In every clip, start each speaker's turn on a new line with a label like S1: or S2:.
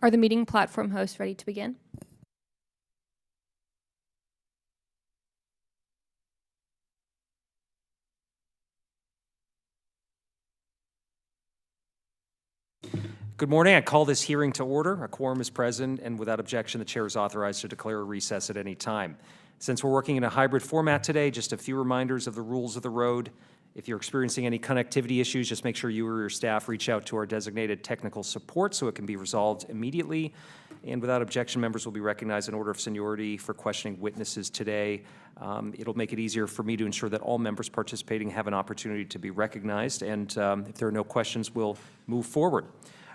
S1: Are the meeting platform hosts ready to begin?
S2: Good morning. I call this hearing to order. A quorum is present, and without objection, the chair is authorized to declare a recess at any time. Since we're working in a hybrid format today, just a few reminders of the rules of the road. If you're experiencing any connectivity issues, just make sure you or your staff reach out to our designated technical support so it can be resolved immediately. And without objection, members will be recognized in order of seniority for questioning witnesses today. It'll make it easier for me to ensure that all members participating have an opportunity to be recognized. And if there are no questions, we'll move forward.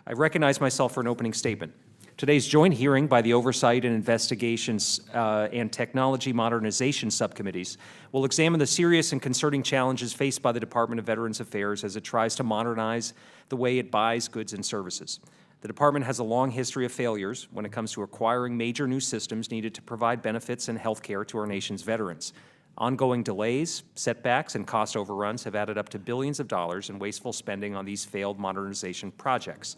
S2: I recognize myself for an opening statement. Today's joint hearing by the Oversight and Investigations and Technology Modernization Subcommittees will examine the serious and concerning challenges faced by the Department of Veterans Affairs as it tries to modernize the way it buys goods and services. The department has a long history of failures when it comes to acquiring major new systems needed to provide benefits and health care to our nation's veterans. Ongoing delays, setbacks, and cost overruns have added up to billions of dollars in wasteful spending on these failed modernization projects.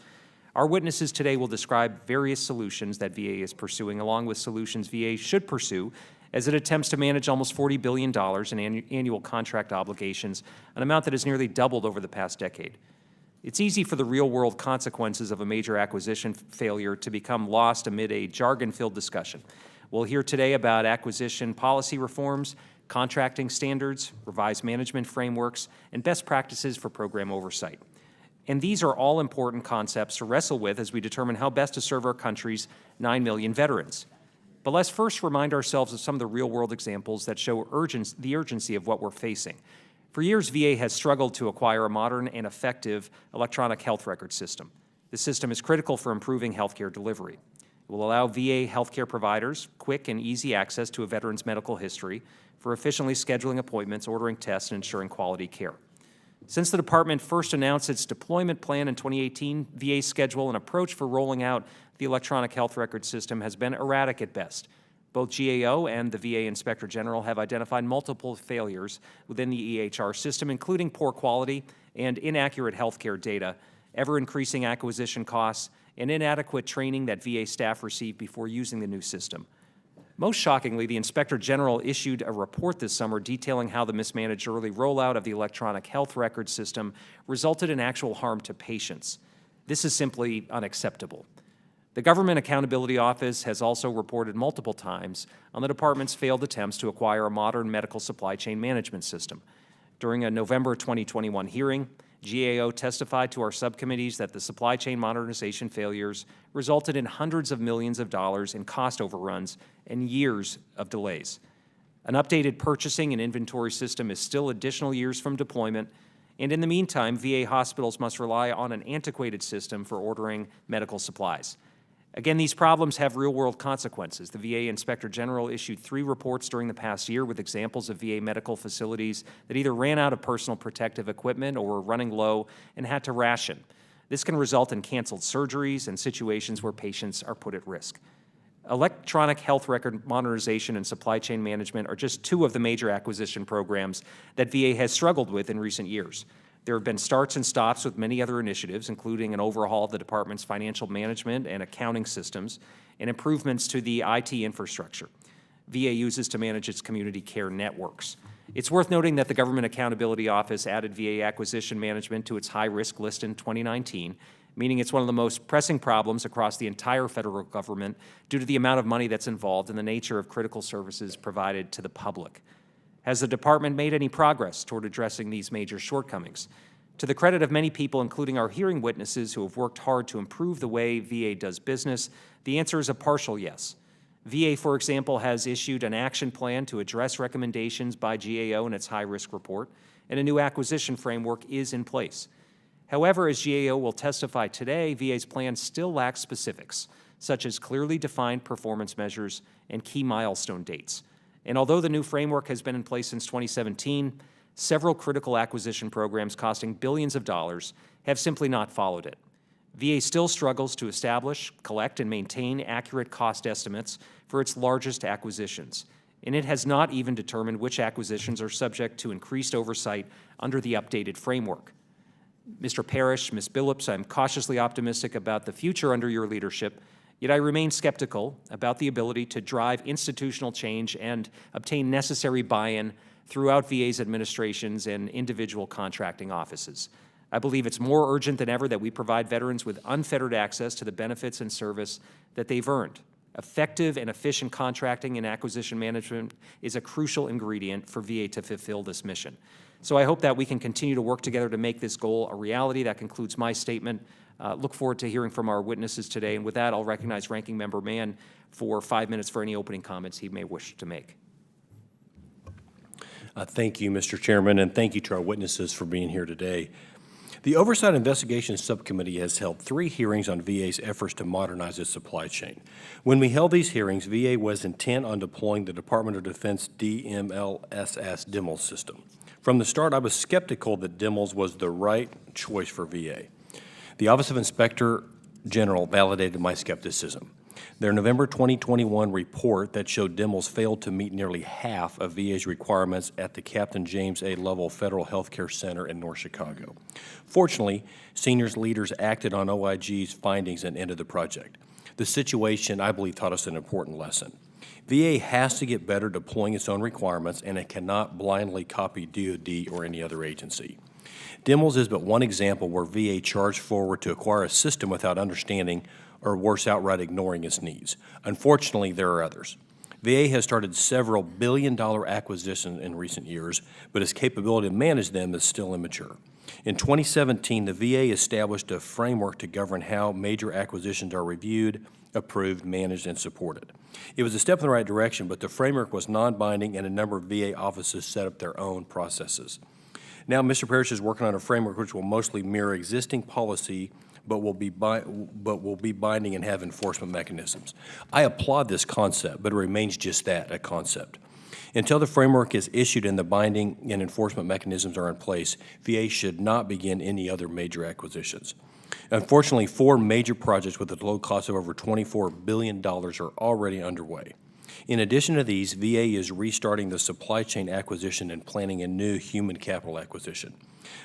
S2: Our witnesses today will describe various solutions that VA is pursuing, along with solutions VA should pursue as it attempts to manage almost $40 billion in annual contract obligations, an amount that has nearly doubled over the past decade. It's easy for the real-world consequences of a major acquisition failure to become lost amid a jargon-filled discussion. We'll hear today about acquisition policy reforms, contracting standards, revised management frameworks, and best practices for program oversight. And these are all important concepts to wrestle with as we determine how best to serve our country's 9 million veterans. But let's first remind ourselves of some of the real-world examples that show the urgency of what we're facing. For years, VA has struggled to acquire a modern and effective electronic health record system. The system is critical for improving healthcare delivery. It will allow VA healthcare providers quick and easy access to a veteran's medical history for efficiently scheduling appointments, ordering tests, and ensuring quality care. Since the department first announced its deployment plan in 2018, VA's schedule and approach for rolling out the electronic health record system has been erratic at best. Both GAO and the VA Inspector General have identified multiple failures within the EHR system, including poor quality and inaccurate healthcare data, ever-increasing acquisition costs, and inadequate training that VA staff received before using the new system. Most shockingly, the Inspector General issued a report this summer detailing how the mismanaged early rollout of the electronic health record system resulted in actual harm to patients. This is simply unacceptable. The Government Accountability Office has also reported multiple times on the department's failed attempts to acquire a modern medical supply chain management system. During a November 2021 hearing, GAO testified to our subcommittees that the supply chain modernization failures resulted in hundreds of millions of dollars in cost overruns and years of delays. An updated purchasing and inventory system is still additional years from deployment, and in the meantime, VA hospitals must rely on an antiquated system for ordering medical supplies. Again, these problems have real-world consequences. The VA Inspector General issued 3 reports during the past year with examples of VA medical facilities that either ran out of personal protective equipment or were running low and had to ration. This can result in canceled surgeries and situations where patients are put at risk. Electronic health record modernization and supply chain management are just 2 of the major acquisition programs that VA has struggled with in recent years. There have been starts and stops with many other initiatives, including an overhaul of the department's financial management and accounting systems and improvements to the IT infrastructure VA uses to manage its community care networks. It's worth noting that the Government Accountability Office added VA acquisition management to its high-risk list in 2019, meaning it's one of the most pressing problems across the entire federal government due to the amount of money that's involved and the nature of critical services provided to the public. Has the department made any progress toward addressing these major shortcomings? To the credit of many people, including our hearing witnesses who have worked hard to improve the way VA does business, the answer is a partial yes. VA, for example, has issued an action plan to address recommendations by GAO in its high-risk report, and a new acquisition framework is in place. However, as GAO will testify today, VA's plan still lacks specifics, such as clearly defined performance measures and key milestone dates. And although the new framework has been in place since 2017, several critical acquisition programs costing billions of dollars have simply not followed it. VA still struggles to establish, collect, and maintain accurate cost estimates for its largest acquisitions, and it has not even determined which acquisitions are subject to increased oversight under the updated framework. Mr. Parrish, Ms. Billups, I'm cautiously optimistic about the future under your leadership Yet I remain skeptical about the ability to drive institutional change and obtain necessary buy-in throughout VA's administrations and individual contracting offices. I believe it's more urgent than ever that we provide veterans with unfettered access to the benefits and service that they've earned. Effective and efficient contracting and acquisition management is a crucial ingredient for VA to fulfill this mission. So I hope that we can continue to work together to make this goal a reality. That concludes my statement. Look forward to hearing from our witnesses today. And with that, I'll recognize Ranking Member Mann for 5 minutes for any opening comments he may wish to make.
S3: Thank you, Mr. Chairman, and thank you to our witnesses for being here today. The Oversight Investigations Subcommittee has held 3 hearings on VA's efforts to modernize its supply chain. When we held these hearings, VA was intent on deploying the Department of Defense DMLSS system. From the start, I was skeptical that DMLS was the right choice for VA. The Office of Inspector General validated my skepticism. Their November 2021 report that showed DMLS failed to meet nearly half of VA's requirements at the Captain James A. Lovell Federal Health Care Center in North Chicago. Fortunately, senior leaders acted on OIG's findings and ended the project. The situation, I believe, taught us an important lesson. VA has to get better deploying its own requirements, and it cannot blindly copy DoD or any other agency. DMLS is but one example where VA charged forward to acquire a system without understanding or worse, outright ignoring its needs. Unfortunately, there are others. VA has started several billion-dollar acquisitions in recent years, but its capability to manage them is still immature. In 2017, the VA established a framework to govern how major acquisitions are reviewed, approved, managed, and supported. It was a step in the right direction, but the framework was non-binding, and a number of VA offices set up their own processes. Now, Mr. Parrish is working on a framework which will mostly mirror existing policy, but will be binding and have enforcement mechanisms. I applaud this concept, but it remains just that, a concept. Until the framework is issued and the binding and enforcement mechanisms are in place, VA should not begin any other major acquisitions. Unfortunately, 4 major projects with a low cost of over $24 billion are already underway. In addition to these, VA is restarting the supply chain acquisition and planning a new human capital acquisition.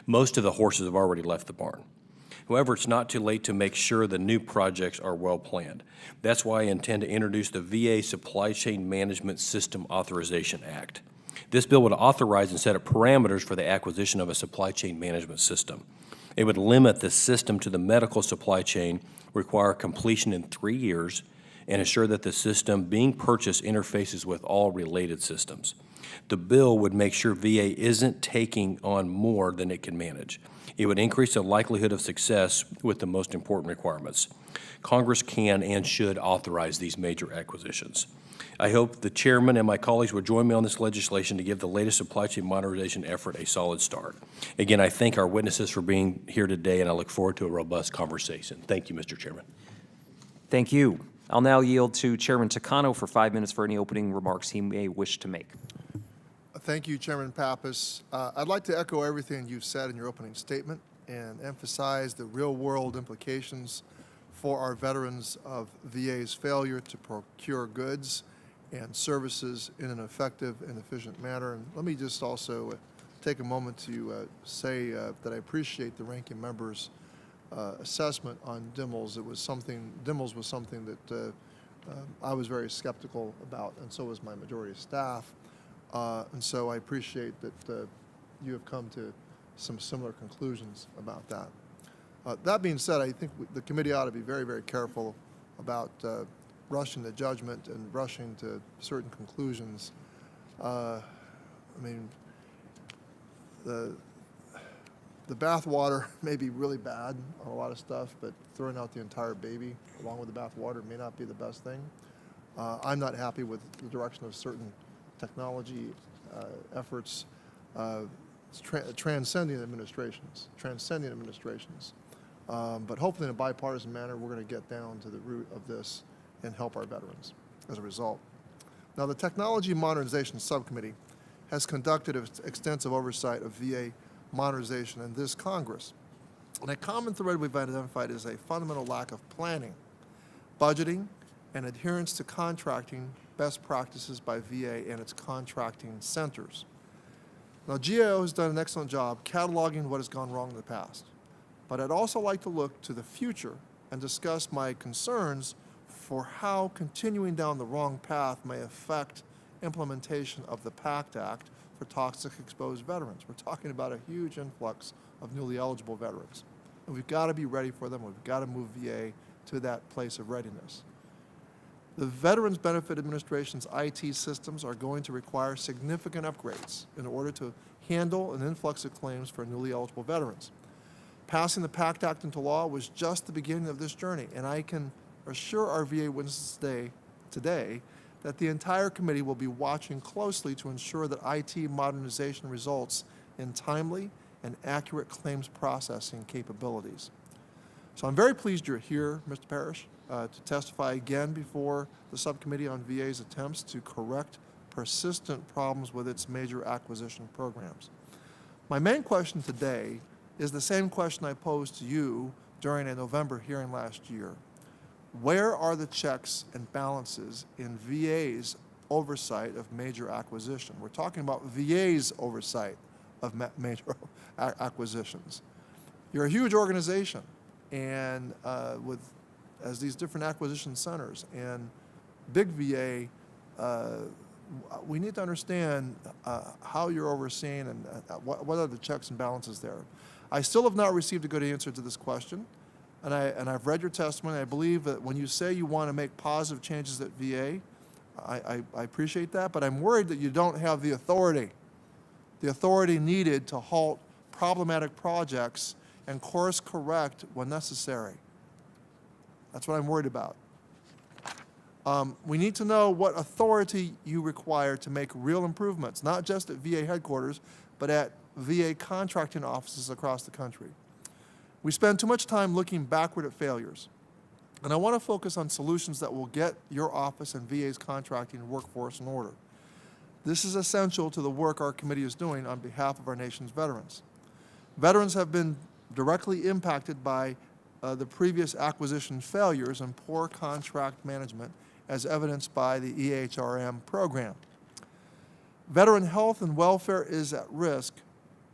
S3: Most of the horses have already left the barn. However, it's not too late to make sure the new projects are well planned. That's why I intend to introduce the VA Supply Chain Management System Authorization Act. This bill would authorize and set up parameters for the acquisition of a supply chain management system. It would limit the system to the medical supply chain, require completion in 3 years, and ensure that the system being purchased interfaces with all related systems. The bill would make sure VA isn't taking on more than it can manage. It would increase the likelihood of success with the most important requirements. Congress can and should authorize these major acquisitions. I hope the chairman and my colleagues will join me on this legislation to give the latest supply chain modernization effort a solid start. Again, I thank our witnesses for being here today, and I look forward to a robust conversation. Thank you, Mr. Chairman.
S2: Thank you. I'll now yield to Chairman Takano for 5 minutes for any opening remarks he may wish to make.
S4: Thank you, Chairman Pappas. I'd like to echo everything you've said in your opening statement and emphasize the real-world implications for our veterans of VA's failure to procure goods and services in an effective and efficient manner. And let me just also take a moment to say that I appreciate the ranking member's assessment on DMLS. DMLS was something that I was very skeptical about, and so was my majority staff. And so I appreciate that you have come to some similar conclusions about that. That being said, I think the committee ought to be very, very careful about rushing to judgment and rushing to certain conclusions. I mean, the bathwater may be really bad on a lot of stuff, but throwing out the entire baby along with the bathwater may not be the best thing. I'm not happy with the direction of certain technology efforts transcending administrations. But hopefully in a bipartisan manner, we're going to get down to the root of this and help our veterans as a result. Now, the Technology Modernization Subcommittee has conducted extensive oversight of VA modernization in this Congress. And a common thread we've identified is a fundamental lack of planning, budgeting, and adherence to contracting best practices by VA and its contracting centers. Now, GAO has done an excellent job cataloging what has gone wrong in the past, but I'd also like to look to the future and discuss my concerns for how continuing down the wrong path may affect implementation of the PACT Act for toxic exposed veterans. We're talking about a huge influx of newly eligible veterans. And we've got to be ready for them. We've got to move VA to that place of readiness. The Veterans Benefit Administration's IT systems are going to require significant upgrades in order to handle an influx of claims for newly eligible veterans. Passing the PACT Act into law was just the beginning of this journey, and I can assure our VA witnesses today that the entire committee will be watching closely to ensure that IT modernization results in timely and accurate claims processing capabilities. So I'm very pleased you're here, Mr. Parrish, to testify again before the subcommittee on VA's attempts to correct persistent problems with its major acquisition programs. My main question today is the same question I posed to you during a November hearing last year. Where are the checks and balances in VA's oversight of major acquisition? We're talking about VA's oversight of major acquisitions. You're a huge organization, and as these different acquisition centers and big VA, we need to understand how you're overseeing and what are the checks and balances there. I still have not received a good answer to this question, and I've read your testimony. I believe that when you say you want to make positive changes at VA, I appreciate that, but I'm worried that you don't have the authority needed to halt problematic projects and course correct when necessary. That's what I'm worried about. We need to know what authority you require to make real improvements, not just at VA headquarters, but at VA contracting offices across the country. We spend too much time looking backward at failures, and I want to focus on solutions that will get your office and VA's contracting workforce in order. This is essential to the work our committee is doing on behalf of our nation's veterans. Veterans have been directly impacted by the previous acquisition failures and poor contract management, as evidenced by the EHRM program. Veteran health and welfare is at risk,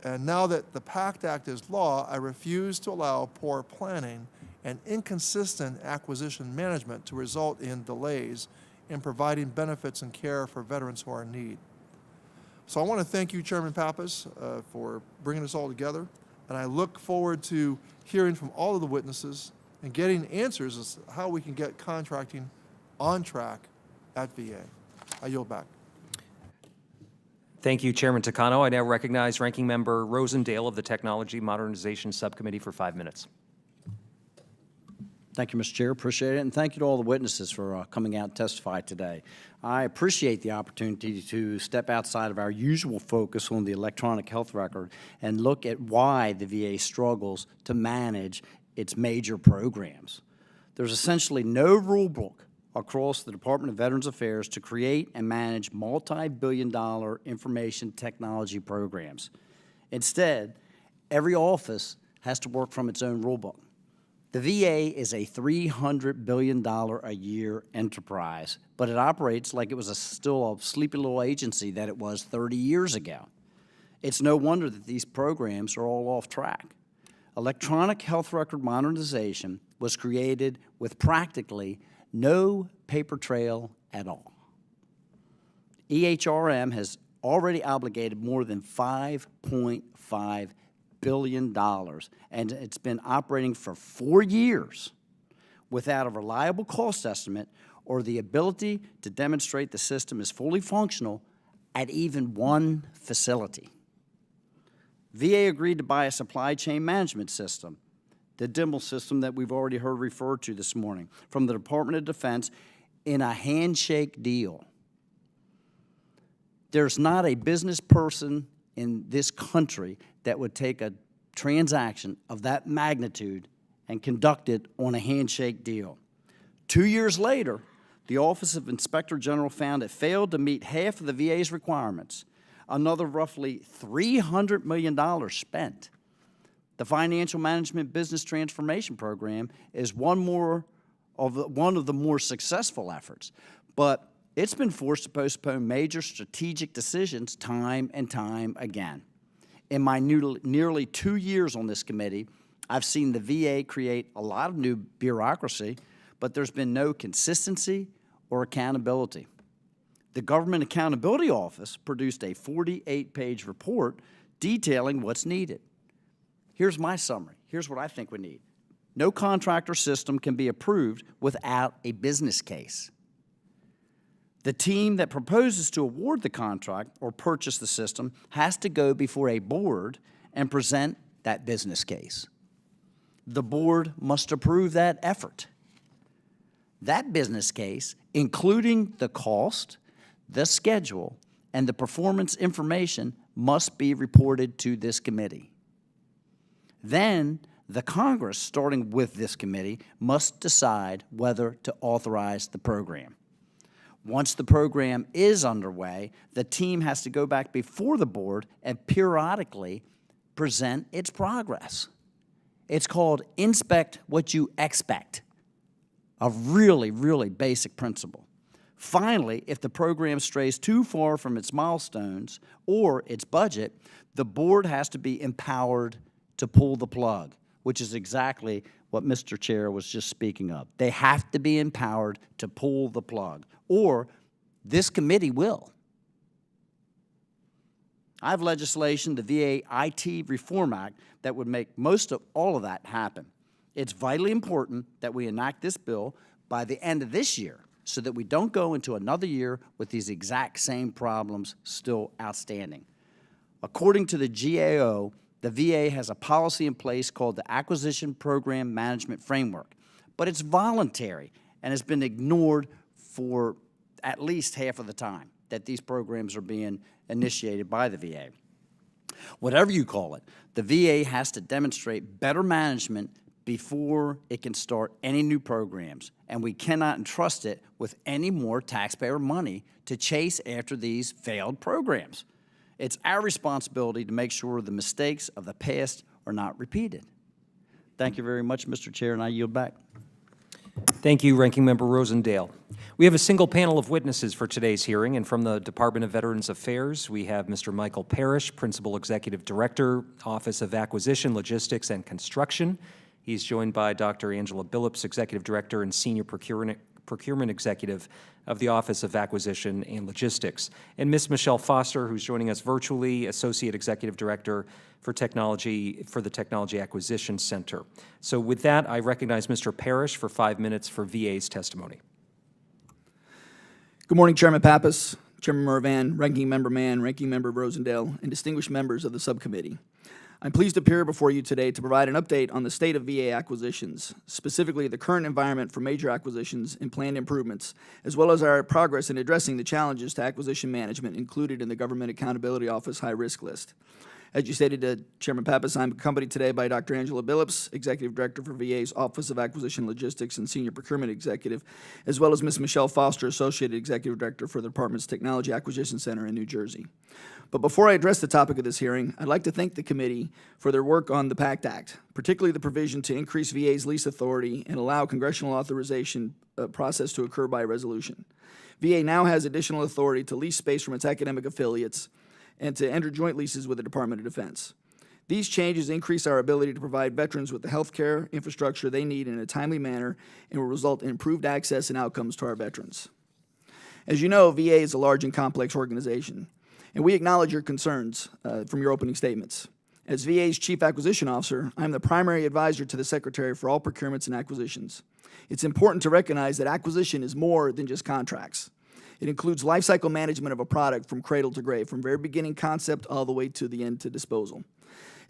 S4: and now that the PACT Act is law, I refuse to allow poor planning and inconsistent acquisition management to result in delays in providing benefits and care for veterans who are in need. So I want to thank you, Chairman Pappas, for bringing us all together, and I look forward to hearing from all of the witnesses and getting answers as to how we can get contracting on track at VA. I yield back.
S2: Thank you, Chairman Takano. I now recognize Ranking Member Rosendale of the Technology Modernization Subcommittee for 5 minutes.
S5: Thank you, Mr. Chair. Appreciate it. And thank you to all the witnesses for coming out and testify today. I appreciate the opportunity to step outside of our usual focus on the electronic health record and look at why the VA struggles to manage its major programs. There's essentially no rule book across the Department of Veterans Affairs to create and manage multi-billion-dollar information technology programs. Instead, every office has to work from its own rule book. The VA is a $300 billion a year enterprise, but it operates like it was still a sleepy little agency that it was 30 years ago. It's no wonder that these programs are all off track. Electronic health record modernization was created with practically no paper trail at all. EHRM has already obligated more than $5.5 billion, and it's been operating for 4 years without a reliable cost estimate or the ability to demonstrate the system is fully functional at even one facility. VA agreed to buy a supply chain management system, the DIML system that we've already heard referred to this morning, from the Department of Defense in a handshake deal. There's not a business person in this country that would take a transaction of that magnitude and conduct it on a handshake deal. 2 years later, the Office of Inspector General found it failed to meet half of the VA's requirements. Another roughly $300 million spent. The Financial Management Business Transformation Program is one of the more successful efforts, but it's been forced to postpone major strategic decisions time and time again. In my nearly 2 years on this committee, I've seen the VA create a lot of new bureaucracy, but there's been no consistency or accountability. The Government Accountability Office produced a 48-page report detailing what's needed. Here's my summary. Here's what I think we need. No contract or system can be approved without a business case. The team that proposes to award the contract or purchase the system has to go before a board and present that business case. The board must approve that effort. That business case, including the cost, the schedule, and the performance information, must be reported to this committee. Then, the Congress, starting with this committee, must decide whether to authorize the program. Once the program is underway, the team has to go back before the board and periodically present its progress. It's called inspect what you expect, a really, really basic principle. Finally, if the program strays too far from its milestones or its budget, the board has to be empowered to pull the plug, which is exactly what Mr. Chair was just speaking of. They have to be empowered to pull the plug, or this committee will. I have legislation, the VA IT Reform Act, that would make most of all of that happen. It's vitally important that we enact this bill by the end of this year so that we don't go into another year with these exact same problems still outstanding. According to the GAO, the VA has a policy in place called the Acquisition Program Management Framework, but it's voluntary and has been ignored for at least half of the time that these programs are being initiated by the VA. Whatever you call it, the VA has to demonstrate better management before it can start any new programs, and we cannot entrust it with any more taxpayer money to chase after these failed programs. It's our responsibility to make sure the mistakes of the past are not repeated. Thank you very much, Mr. Chair, and I yield back.
S2: Thank you, Ranking Member Rosendale. We have a single panel of witnesses for today's hearing, and from the Department of Veterans Affairs, we have Mr. Michael Parrish, Principal Executive Director, Office of Acquisition, Logistics, and Construction. He's joined by Dr. Angela Billups, Executive Director and Senior Procurement Executive of the Office of Acquisition and Logistics, and Ms. Michelle Foster, who's joining us virtually, Associate Executive Director for Technology for the Technology Acquisition Center. So with that, I recognize Mr. Parrish for 5 minutes for VA's testimony.
S6: Good morning, Chairman Pappas, Chairman Mervan, Ranking Member Mann, Ranking Member Rosendale, and distinguished members of the subcommittee. I'm pleased to appear before you today to provide an update on the state of VA acquisitions, specifically the current environment for major acquisitions and planned improvements, as well as our progress in addressing the challenges to acquisition management included in the Government Accountability Office high-risk list. As you stated, Chairman Pappas, I'm accompanied today by Dr. Angela Billups, Executive Director for VA's Office of Acquisition Logistics and Senior Procurement Executive, as well as Ms. Michelle Foster, Associate Executive Director for the Department's Technology Acquisition Center in New Jersey. But before I address the topic of this hearing, I'd like to thank the committee for their work on the PACT Act, particularly the provision to increase VA's lease authority and allow congressional authorization process to occur by resolution. VA now has additional authority to lease space from its academic affiliates and to enter joint leases with the Department of Defense. These changes increase our ability to provide veterans with the health care infrastructure they need in a timely manner and will result in improved access and outcomes to our veterans. As you know, VA is a large and complex organization, and we acknowledge your concerns from your opening statements. As VA's Chief Acquisition Officer, I'm the primary advisor to the Secretary for all procurements and acquisitions. It's important to recognize that acquisition is more than just contracts. It includes lifecycle management of a product from cradle to grave, from very beginning concept all the way to the end to disposal.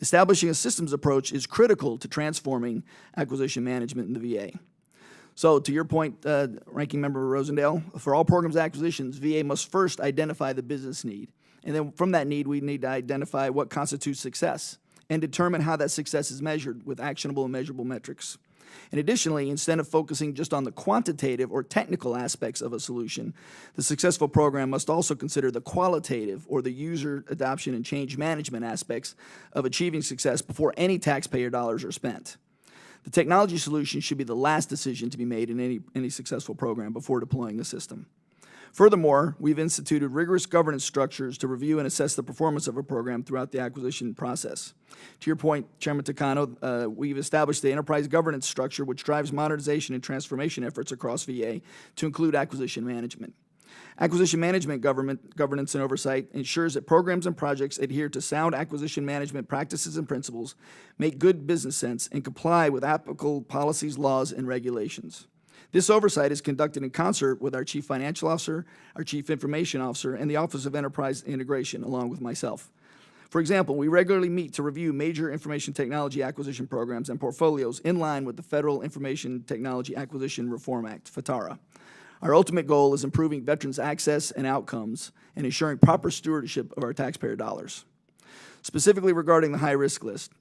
S6: Establishing a systems approach is critical to transforming acquisition management in the VA. So to your point, Ranking Member Rosendale, for all programs and acquisitions, VA must first identify the business need. And then from that need, we need to identify what constitutes success and determine how that success is measured with actionable and measurable metrics. And additionally, instead of focusing just on the quantitative or technical aspects of a solution, the successful program must also consider the qualitative or the user adoption and change management aspects of achieving success before any taxpayer dollars are spent. The technology solution should be the last decision to be made in any successful program before deploying the system. Furthermore, we've instituted rigorous governance structures to review and assess the performance of a program throughout the acquisition process. To your point, Chairman Takano, we've established the enterprise governance structure which drives modernization and transformation efforts across VA to include acquisition management. Acquisition management governance and oversight ensures that programs and projects adhere to sound acquisition management practices and principles, make good business sense, and comply with applicable policies, laws, and regulations. This oversight is conducted in concert with our Chief Financial Officer, our Chief Information Officer, and the Office of Enterprise Integration, along with myself. For example, we regularly meet to review major information technology acquisition programs and portfolios in line with the Federal Information Technology Acquisition Reform Act, FITARA. Our ultimate goal is improving veterans' access and outcomes and ensuring proper stewardship of our taxpayer dollars. Specifically regarding the high-risk list,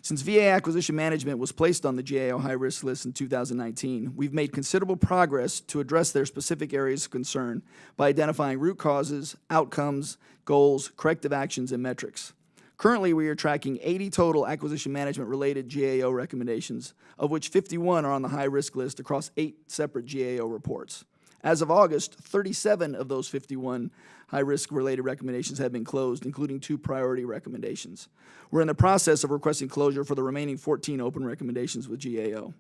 S6: since VA acquisition management was placed on the GAO high-risk list in 2019, we've made considerable progress to address their specific areas of concern by identifying root causes, outcomes, goals, corrective actions, and metrics. Currently, we are tracking 80 total acquisition management-related GAO recommendations, of which 51 are on the high-risk list across 8 separate GAO reports. As of August, 37 of those 51 high-risk related recommendations have been closed, including 2 priority recommendations. We're in the process of requesting closure for the remaining 14 open recommendations with GAO.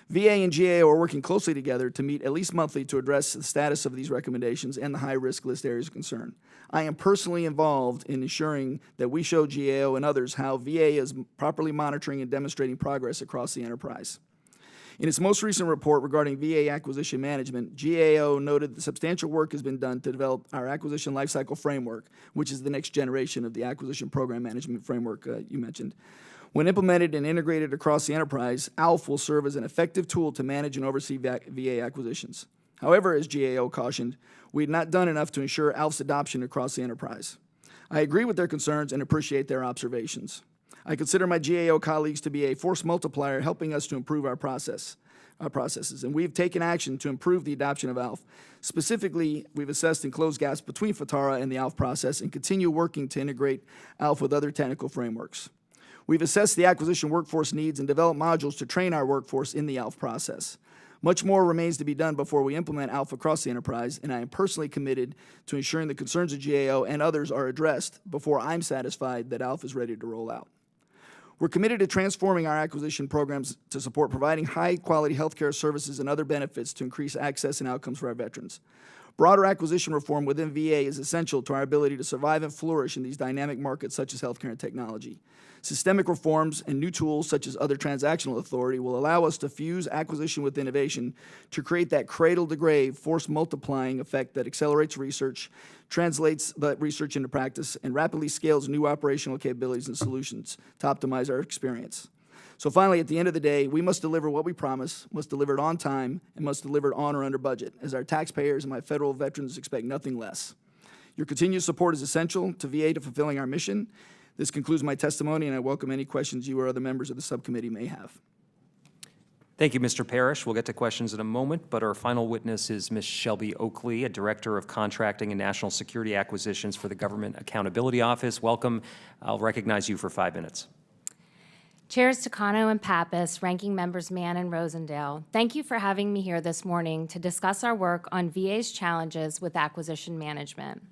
S6: VA and GAO are working closely together to meet at least monthly to address the status of these recommendations and the high-risk list areas of concern. I am personally involved in ensuring that we show GAO and others how VA is properly monitoring and demonstrating progress across the enterprise. In its most recent report regarding VA acquisition management, GAO noted that substantial work has been done to develop our acquisition lifecycle framework, which is the next generation of the acquisition program management framework you mentioned. When implemented and integrated across the enterprise, ALF will serve as an effective tool to manage and oversee VA acquisitions. However, as GAO cautioned, we had not done enough to ensure ALF's adoption across the enterprise. I agree with their concerns and appreciate their observations. I consider my GAO colleagues to be a force multiplier helping us to improve our processes, and we've taken action to improve the adoption of ALF. Specifically, we've assessed and closed gaps between FITARA and the ALF process and continue working to integrate ALF with other technical frameworks. We've assessed the acquisition workforce needs and developed modules to train our workforce in the ALF process. Much more remains to be done before we implement ALF across the enterprise, and I am personally committed to ensuring the concerns of GAO and others are addressed before I'm satisfied that ALF is ready to roll out. We're committed to transforming our acquisition programs to support providing high-quality healthcare services and other benefits to increase access and outcomes for our veterans. Broader acquisition reform within VA is essential to our ability to survive and flourish in these dynamic markets such as healthcare and technology. Systemic reforms and new tools such as other transactional authority will allow us to fuse acquisition with innovation to create that cradle-to-grave, force-multiplying effect that accelerates research, translates that research into practice, and rapidly scales new operational capabilities and solutions to optimize our experience. So finally, at the end of the day, we must deliver what we promise, must deliver it on time, and must deliver it on or under budget, as our taxpayers and my federal veterans expect nothing less. Your continued support is essential to VA to fulfilling our mission. This concludes my testimony, and I welcome any questions you or other members of the subcommittee may have.
S2: Thank you, Mr. Parrish. We'll get to questions in a moment, but our final witness is Ms. Shelby Oakley, a Director of Contracting and National Security Acquisitions for the Government Accountability Office. Welcome. I'll recognize you for 5 minutes.
S7: Chairs Takano and Pappas, Ranking Members Mann and Rosendale, thank you for having me here this morning to discuss our work on VA's challenges with acquisition management.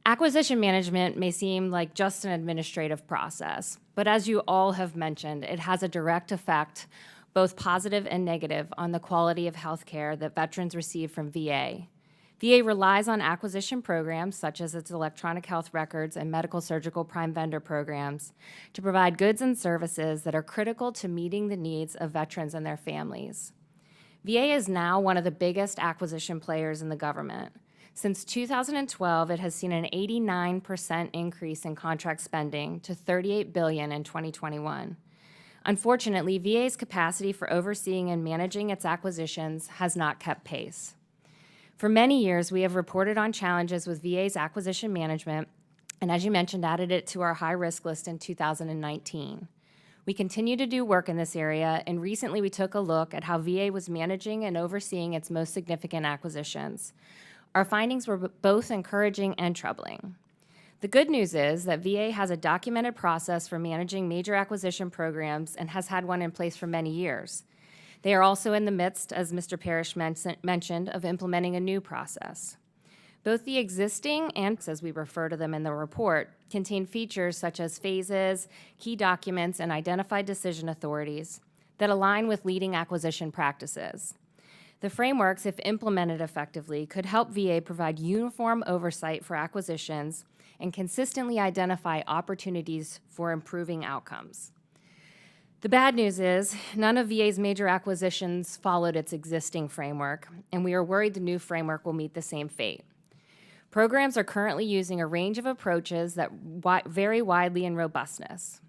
S7: Acquisition management may seem like just an administrative process, but as you all have mentioned, it has a direct effect, both positive and negative, on the quality of health care that veterans receive from VA. VA relies on acquisition programs, such as its electronic health records and medical surgical prime vendor programs, to provide goods and services that are critical to meeting the needs of veterans and their families. VA is now one of the biggest acquisition players in the government. Since 2012, it has seen an 89% increase in contract spending to $38 billion in 2021. Unfortunately, VA's capacity for overseeing and managing its acquisitions has not kept pace. For many years, we have reported on challenges with VA's acquisition management, and as you mentioned, added it to our high-risk list in 2019. We continue to do work in this area, and recently we took a look at how VA was managing and overseeing its most significant acquisitions. Our findings were both encouraging and troubling. The good news is that VA has a documented process for managing major acquisition programs and has had one in place for many years. They are also in the midst, as Mr. Parrish mentioned, of implementing a new process. Both the existing and, as we refer to them in the report, contain features such as phases, key documents, and identified decision authorities that align with leading acquisition practices. The frameworks, if implemented effectively, could help VA provide uniform oversight for acquisitions and consistently identify opportunities for improving outcomes. The bad news is none of VA's major acquisitions followed its existing framework, and we are worried the new framework will meet the same fate. Programs are currently using a range of approaches that vary widely in robustness.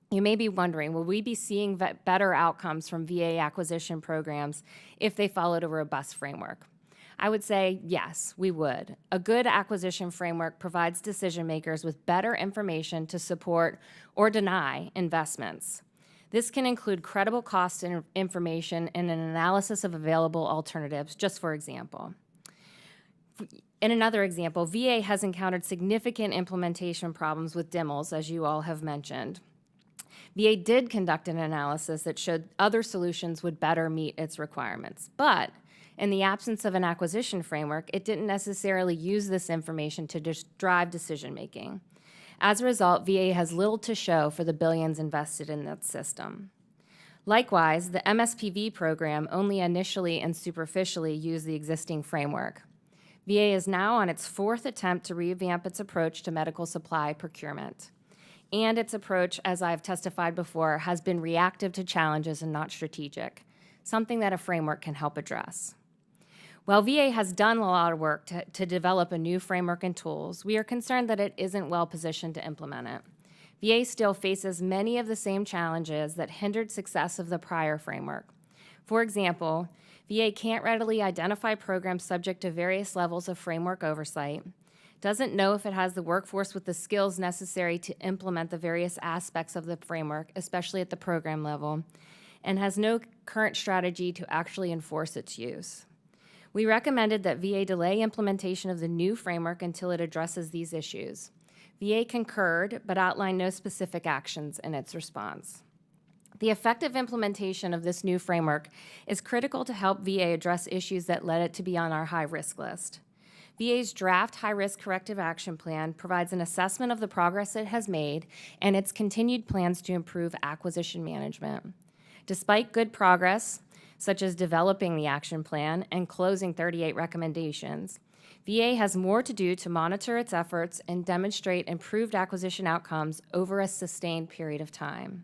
S7: You may be wondering, will we be seeing better outcomes from VA acquisition programs if they followed a robust framework? I would say yes, we would. A good acquisition framework provides decision makers with better information to support or deny investments. This can include credible cost information and an analysis of available alternatives, just for example. In another example, VA has encountered significant implementation problems with DIMLs, as you all have mentioned. VA did conduct an analysis that showed other solutions would better meet its requirements, but in the absence of an acquisition framework, it didn't necessarily use this information to drive decision-making. As a result, VA has little to show for the billions invested in that system. Likewise, the MSPV program only initially and superficially used the existing framework. VA is now on its fourth attempt to revamp its approach to medical supply procurement. And its approach, as I've testified before, has been reactive to challenges and not strategic, something that a framework can help address. While VA has done a lot of work to develop a new framework and tools, we are concerned that it isn't well positioned to implement it. VA still faces many of the same challenges that hindered success of the prior framework. For example, VA can't readily identify programs subject to various levels of framework oversight, doesn't know if it has the workforce with the skills necessary to implement the various aspects of the framework, especially at the program level, and has no current strategy to actually enforce its use. We recommended that VA delay implementation of the new framework until it addresses these issues. VA concurred, but outlined no specific actions in its response. The effective implementation of this new framework is critical to help VA address issues that led it to be on our high-risk list. VA's draft high-risk corrective action plan provides an assessment of the progress it has made and its continued plans to improve acquisition management. Despite good progress, such as developing the action plan and closing 38 recommendations, VA has more to do to monitor its efforts and demonstrate improved acquisition outcomes over a sustained period of time.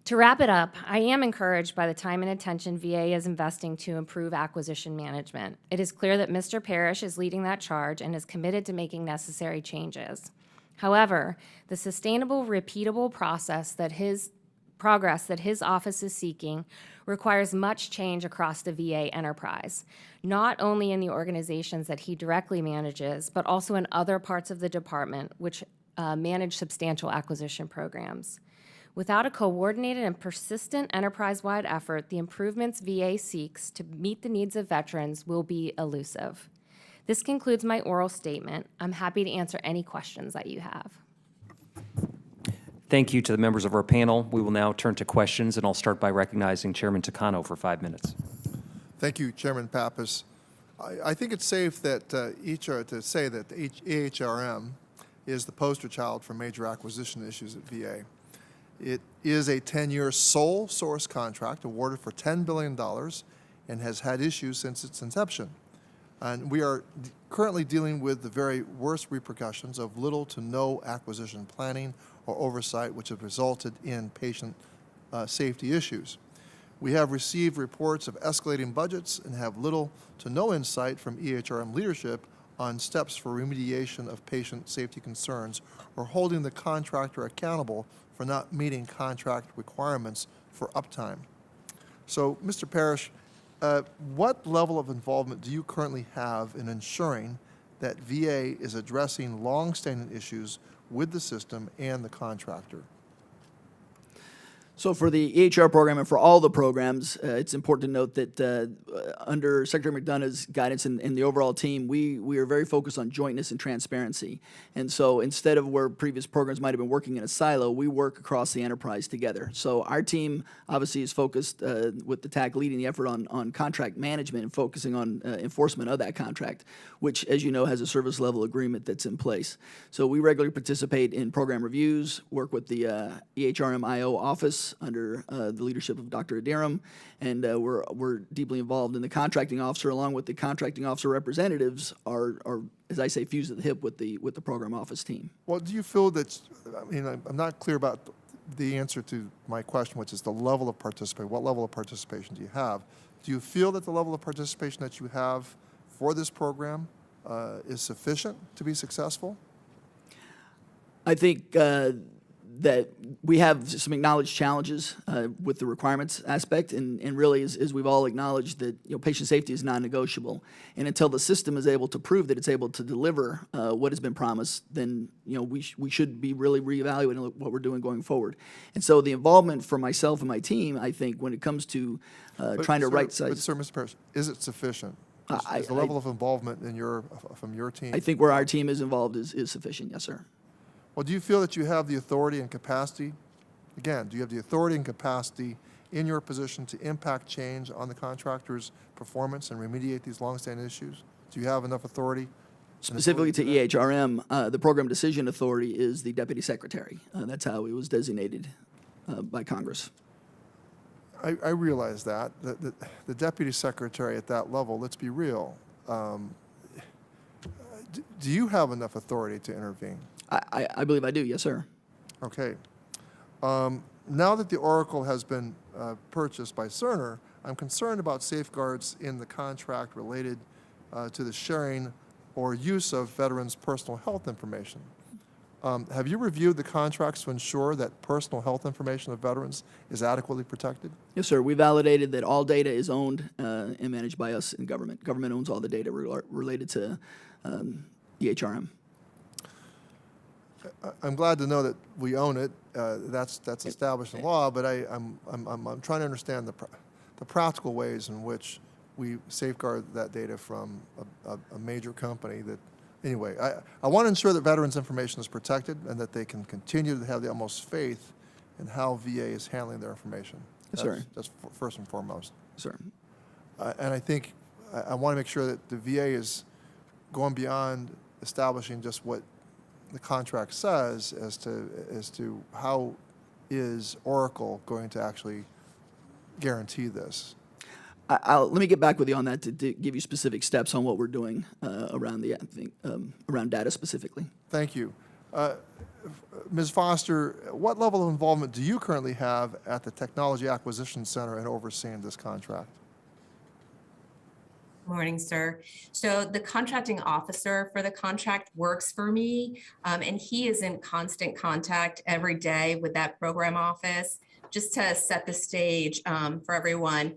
S7: To wrap it up, I am encouraged by the time and attention VA is investing to improve acquisition management. It is clear that Mr. Parrish is leading that charge and is committed to making necessary changes. However, the sustainable, repeatable progress that his office is seeking requires much change across the VA enterprise, not only in the organizations that he directly manages, but also in other parts of the department which manage substantial acquisition programs. Without a coordinated and persistent enterprise-wide effort, the improvements VA seeks to meet the needs of veterans will be elusive. This concludes my oral statement. I'm happy to answer any questions that you have.
S2: Thank you to the members of our panel. We will now turn to questions, and I'll start by recognizing Chairman Takano for 5 minutes.
S4: Thank you, Chairman Pappas. I think it's safe that to say that the AHRM is the poster child for major acquisition issues at VA. It is a 10-year sole source contract awarded for $10 billion and has had issues since its inception. And we are currently dealing with the very worst repercussions of little to no acquisition planning or oversight, which have resulted in patient safety issues. We have received reports of escalating budgets and have little to no insight from EHRM leadership on steps for remediation of patient safety concerns or holding the contractor accountable for not meeting contract requirements for uptime. So, Mr. Parrish, what level of involvement do you currently have in ensuring that VA is addressing long-standing issues with the system and the contractor?
S6: So for the EHR program and for all the programs, it's important to note that under Secretary McDonough's guidance and the overall team, we are very focused on jointness and transparency. And so instead of where previous programs might have been working in a silo, we work across the enterprise together. So our team obviously is focused with the TAC leading the effort on contract management and focusing on enforcement of that contract, which, as you know, has a service level agreement that's in place. So we regularly participate in program reviews, work with the EHRM-IO office under the leadership of Dr. Adiram, and we're deeply involved. And the contracting officer, along with the contracting officer representatives, are as I say, fused at the hip with the program office team.
S4: Well, do you feel that, I mean, I'm not clear about the answer to my question, which is the level of participation. What level of participation do you have? Do you feel that the level of participation that you have for this program is sufficient to be successful?
S6: I think that we have some acknowledged challenges with the requirements aspect, and really, as we've all acknowledged, that patient safety is non-negotiable. And until the system is able to prove that it's able to deliver what has been promised, then we should be really reevaluating what we're doing going forward. And so the involvement for myself and my team, I think, when it comes to trying to right-size.
S4: But, sir, Mr. Parrish, is it sufficient? Is the level of involvement from your team?
S6: I think where our team is involved is sufficient, yes, sir.
S4: Well, do you feel that you have the authority and capacity? Again, do you have the authority and capacity in your position to impact change on the contractor's performance and remediate these longstanding issues? Do you have enough authority?
S6: Specifically to EHRM, the program decision authority is the deputy secretary. That's how it was designated by Congress.
S4: I realize that. The deputy secretary at that level, let's be real, do you have enough authority to intervene?
S6: I believe I do, yes, sir.
S4: Okay. Now that the Oracle has been purchased by Cerner, I'm concerned about safeguards in the contract related to the sharing or use of veterans' personal health information. Have you reviewed the contracts to ensure that personal health information of veterans is adequately protected?
S6: Yes, sir. We validated that all data is owned and managed by us in government. Government owns all the data related to EHRM.
S4: I'm glad to know that we own it. That's established in law, but I'm trying to understand the practical ways in which we safeguard that data from a major company that. Anyway, I want to ensure that veterans' information is protected and that they can continue to have the utmost faith in how VA is handling their information.
S6: Yes, sir.
S4: That's first and foremost.
S6: Yes, sir.
S4: And I think I want to make sure that the VA is going beyond establishing just what the contract says as to how is Oracle going to actually guarantee this.
S6: Let me get back with you on that to give you specific steps on what we're doing around around data specifically.
S4: Thank you. Ms. Foster, what level of involvement do you currently have at the Technology Acquisition Center in overseeing this contract?
S8: Morning, sir. So the contracting officer for the contract works for me, and he is in constant contact every day with that program office. Just to set the stage for everyone,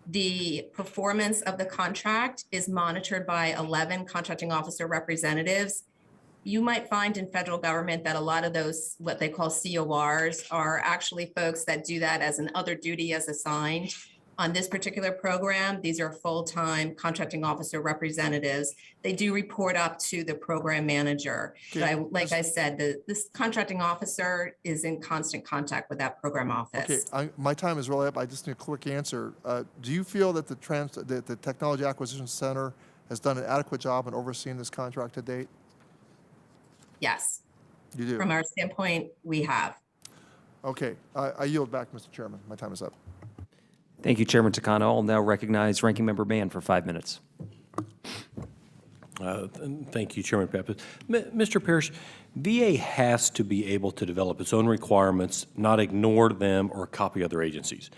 S8: the performance of the contract is monitored by 11 contracting officer representatives. You might find in federal government that a lot of those, what they call CORs, are actually folks that do that as an other duty as assigned. On this particular program, these are full-time contracting officer representatives. They do report up to the program manager.
S4: Okay.
S8: But like I said, this contracting officer is in constant contact with that program office.
S4: Okay, my time is really up. I just need a quick answer. Do you feel that the Technology Acquisition Center has done an adequate job in overseeing this contract to date?
S8: Yes.
S4: You do?
S8: From our standpoint, we have.
S4: Okay, I yield back, Mr. Chairman. My time is up.
S2: Thank you, Chairman Takano. I'll now recognize Ranking Member Mann for 5 minutes.
S3: Thank you, Chairman Pappas. Mr. Parrish, VA has to be able to develop its own requirements, not ignore them or copy other agencies.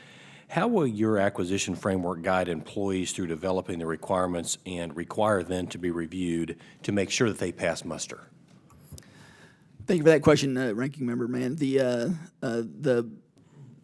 S3: How will your acquisition framework guide employees through developing the requirements and require them to be reviewed to make sure that they pass muster?
S6: Thank you for that question, Ranking Member Mann.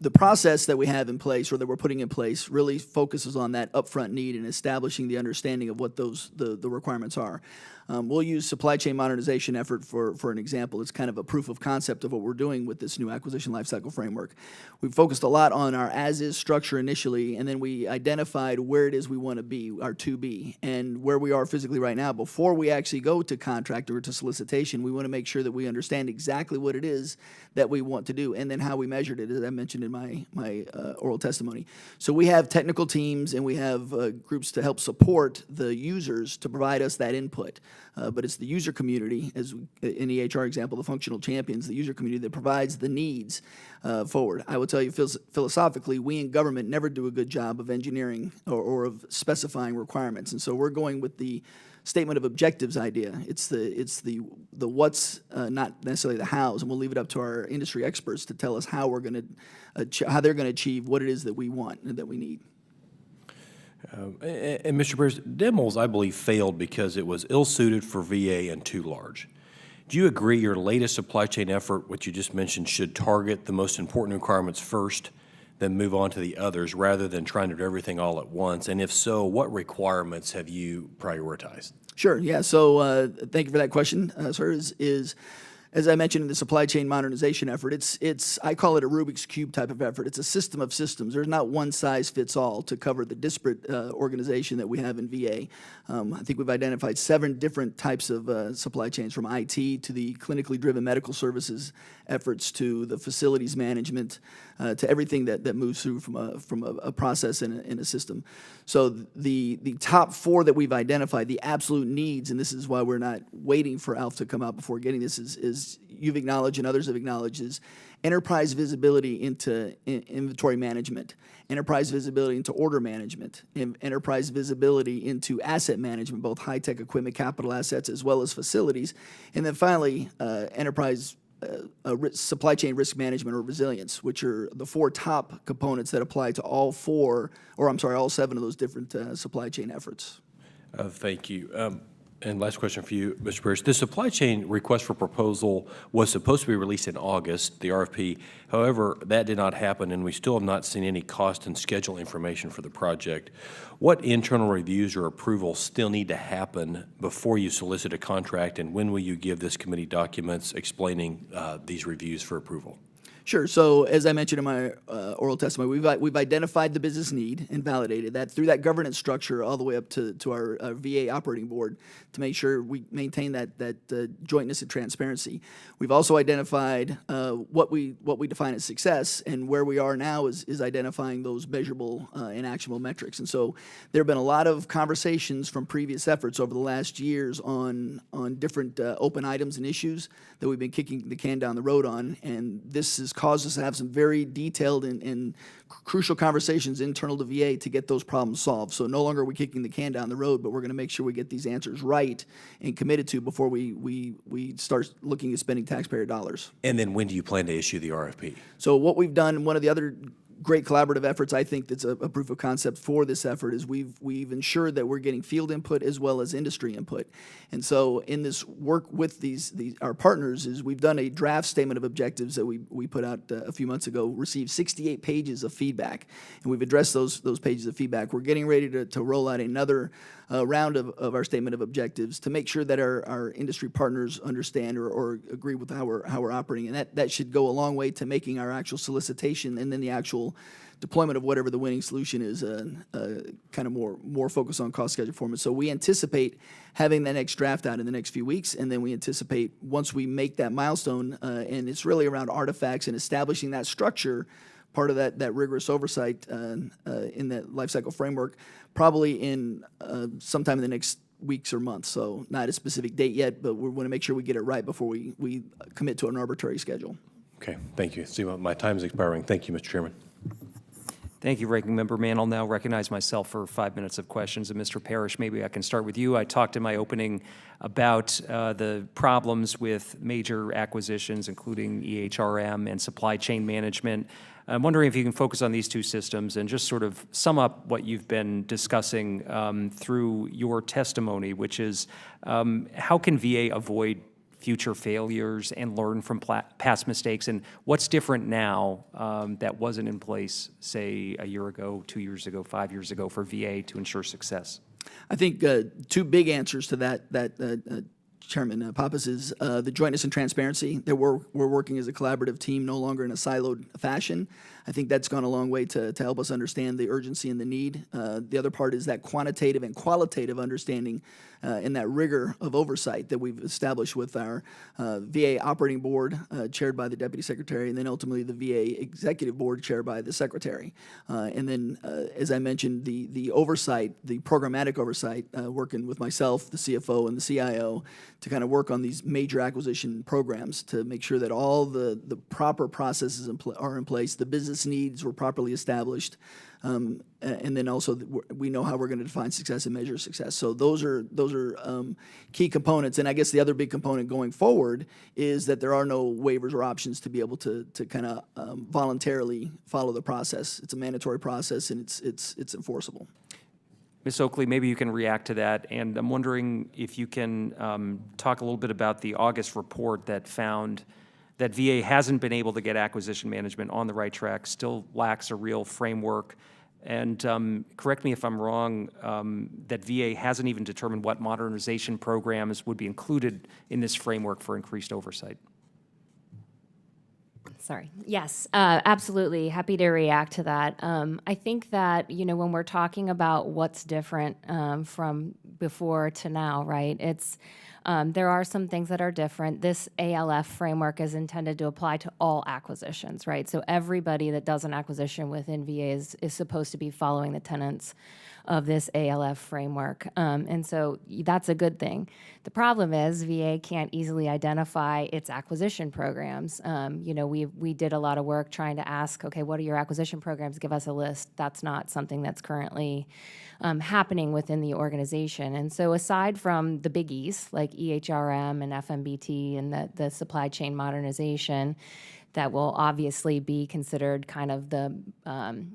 S6: the process that we have in place, or that we're putting in place, really focuses on that upfront need and establishing the understanding of what the requirements are. We'll use supply chain modernization effort for an example. It's kind of a proof of concept of what we're doing with this new acquisition lifecycle framework. We've focused a lot on our as-is structure initially, and then we identified where it is we want to be, our to-be, and where we are physically right now. Before we actually go to contract or to solicitation, we want to make sure that we understand exactly what it is that we want to do, and then how we measured it, as I mentioned in my oral testimony. So we have technical teams, and we have groups to help support the users to provide us that input. But it's the user community, as in the EHR example, the functional champions, the user community that provides the needs forward. I will tell you, philosophically, we in government never do a good job of engineering or of specifying requirements, and so we're going with the statement of objectives idea. It's the what's, not necessarily the hows, and we'll leave it up to our industry experts to tell us how we're going to how they're going to achieve what it is that we want and that we need.
S3: And Mr. Pierce, DEMLS, I believe, failed because it was ill-suited for VA and too large. Do you agree your latest supply chain effort, which you just mentioned, should target the most important requirements first, then move on to the others, rather than trying to do everything all at once? And if so, what requirements have you prioritized?
S6: Sure, yeah, so thank you for that question, sir, as I mentioned in the supply chain modernization effort, I call it a Rubik's Cube type of effort. It's a system of systems. There's not one size fits all to cover the disparate organization that we have in VA. I think we've identified 7 different types of supply chains, from IT to the clinically driven medical services efforts to the facilities management to everything that moves through from a process in a system. So the top 4 that we've identified, the absolute needs, and this is why we're not waiting for ALF to come out before getting this, is you've acknowledged and others have acknowledged, is enterprise visibility into inventory management, enterprise visibility into order management, enterprise visibility into asset management, both high-tech equipment, capital assets, as well as facilities, and then finally, enterprise supply chain risk management or resilience, which are the 4 top components that apply to all 7 of those different supply chain efforts.
S3: Thank you. And last question for you, Mr. Pierce. The supply chain request for proposal was supposed to be released in August, the RFP. However, that did not happen, and we still have not seen any cost and schedule information for the project. What internal reviews or approvals still need to happen before you solicit a contract, and when will you give this committee documents explaining these reviews for approval?
S6: Sure. So as I mentioned in my oral testimony, we've identified the business need and validated that through that governance structure all the way up to our VA operating board to make sure we maintain that jointness and transparency. We've also identified what we define as success, and where we are now is identifying those measurable and actionable metrics. And so there have been a lot of conversations from previous efforts over the last years on different open items and issues that we've been kicking the can down the road on, and this has caused us to have some very detailed and crucial conversations internal to VA to get those problems solved. So no longer are we kicking the can down the road, but we're going to make sure we get these answers right and committed to before we start looking at spending taxpayer dollars.
S3: And then when do you plan to issue the RFP?
S6: So what we've done, one of the other great collaborative efforts, I think that's a proof of concept for this effort, is we've ensured that we're getting field input as well as industry input. And so in this work with our partners, is we've done a draft statement of objectives that we put out a few months ago, received 68 pages of feedback, and we've addressed those pages of feedback. We're getting ready to roll out another round of our statement of objectives to make sure that our industry partners understand or agree with how we're operating, and that should go a long way to making our actual solicitation and then the actual deployment of whatever the winning solution is kind of more focused on cost, schedule, performance. So we anticipate having that next draft out in the next few weeks, and then we anticipate once we make that milestone, and it's really around artifacts and establishing that structure, part of that rigorous oversight in that lifecycle framework, probably in sometime in the next weeks or months. So not a specific date yet, but we want to make sure we get it right before we commit to an arbitrary schedule.
S3: Okay, thank you. See, my time is expiring. Thank you, Mr. Chairman.
S2: Thank you, Ranking Member Mann. I'll now recognize myself for 5 minutes of questions. And Mr. Parrish, maybe I can start with you. I talked in my opening about the problems with major acquisitions, including EHRM and supply chain management. I'm wondering if you can focus on these 2 systems and just sort of sum up what you've been discussing through your testimony, which is how can VA avoid future failures and learn from past mistakes? And what's different now that wasn't in place, say, a year ago, 2 years ago, 5 years ago for VA to ensure success?
S6: I think two big answers to that, Chairman Pappas, is the jointness and transparency, that we're working as a collaborative team, no longer in a siloed fashion. I think that's gone a long way to help us understand the urgency and the need. The other part is that quantitative and qualitative understanding and that rigor of oversight that we've established with our VA Operating Board, chaired by the Deputy Secretary, and then ultimately the VA Executive Board, chaired by the Secretary. And then, as I mentioned, the oversight, the programmatic oversight, working with myself, the CFO, and the CIO to kind of work on these major acquisition programs to make sure that all the proper processes are in place, the business needs were properly established, and then also we know how we're going to define success and measure success. So those are key components. And I guess the other big component going forward is that there are no waivers or options to be able to kind of voluntarily follow the process. It's a mandatory process, and it's enforceable.
S2: Ms. Oakley, maybe you can react to that, and I'm wondering if you can talk a little bit about the August report that found that VA hasn't been able to get acquisition management on the right track, still lacks a real framework, and correct me if I'm wrong, that VA hasn't even determined what modernization programs would be included in this framework for increased oversight.
S7: Sorry. Yes, absolutely. Happy to react to that. I think that, when we're talking about what's different from before to now, right, there are some things that are different. This ALF framework is intended to apply to all acquisitions, right? So everybody that does an acquisition within VA is supposed to be following the tenets of this ALF framework. And so that's a good thing. The problem is VA can't easily identify its acquisition programs. We did a lot of work trying to ask, okay, what are your acquisition programs? Give us a list. That's not something that's currently happening within the organization. And so aside from the biggies like EHRM and FMBT and the supply chain modernization, that will obviously be considered kind of the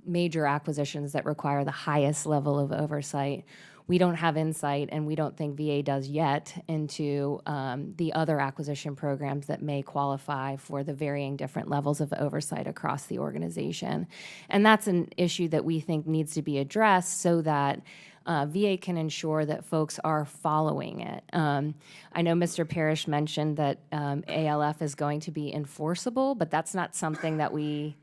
S7: major acquisitions that require the highest level of oversight. We don't have insight, and we don't think VA does yet, into the other acquisition programs that may qualify for the varying different levels of oversight across the organization. And that's an issue that we think needs to be addressed so that VA can ensure that folks are following it. I know Mr. Parrish mentioned that ALF is going to be enforceable, but that's not something that we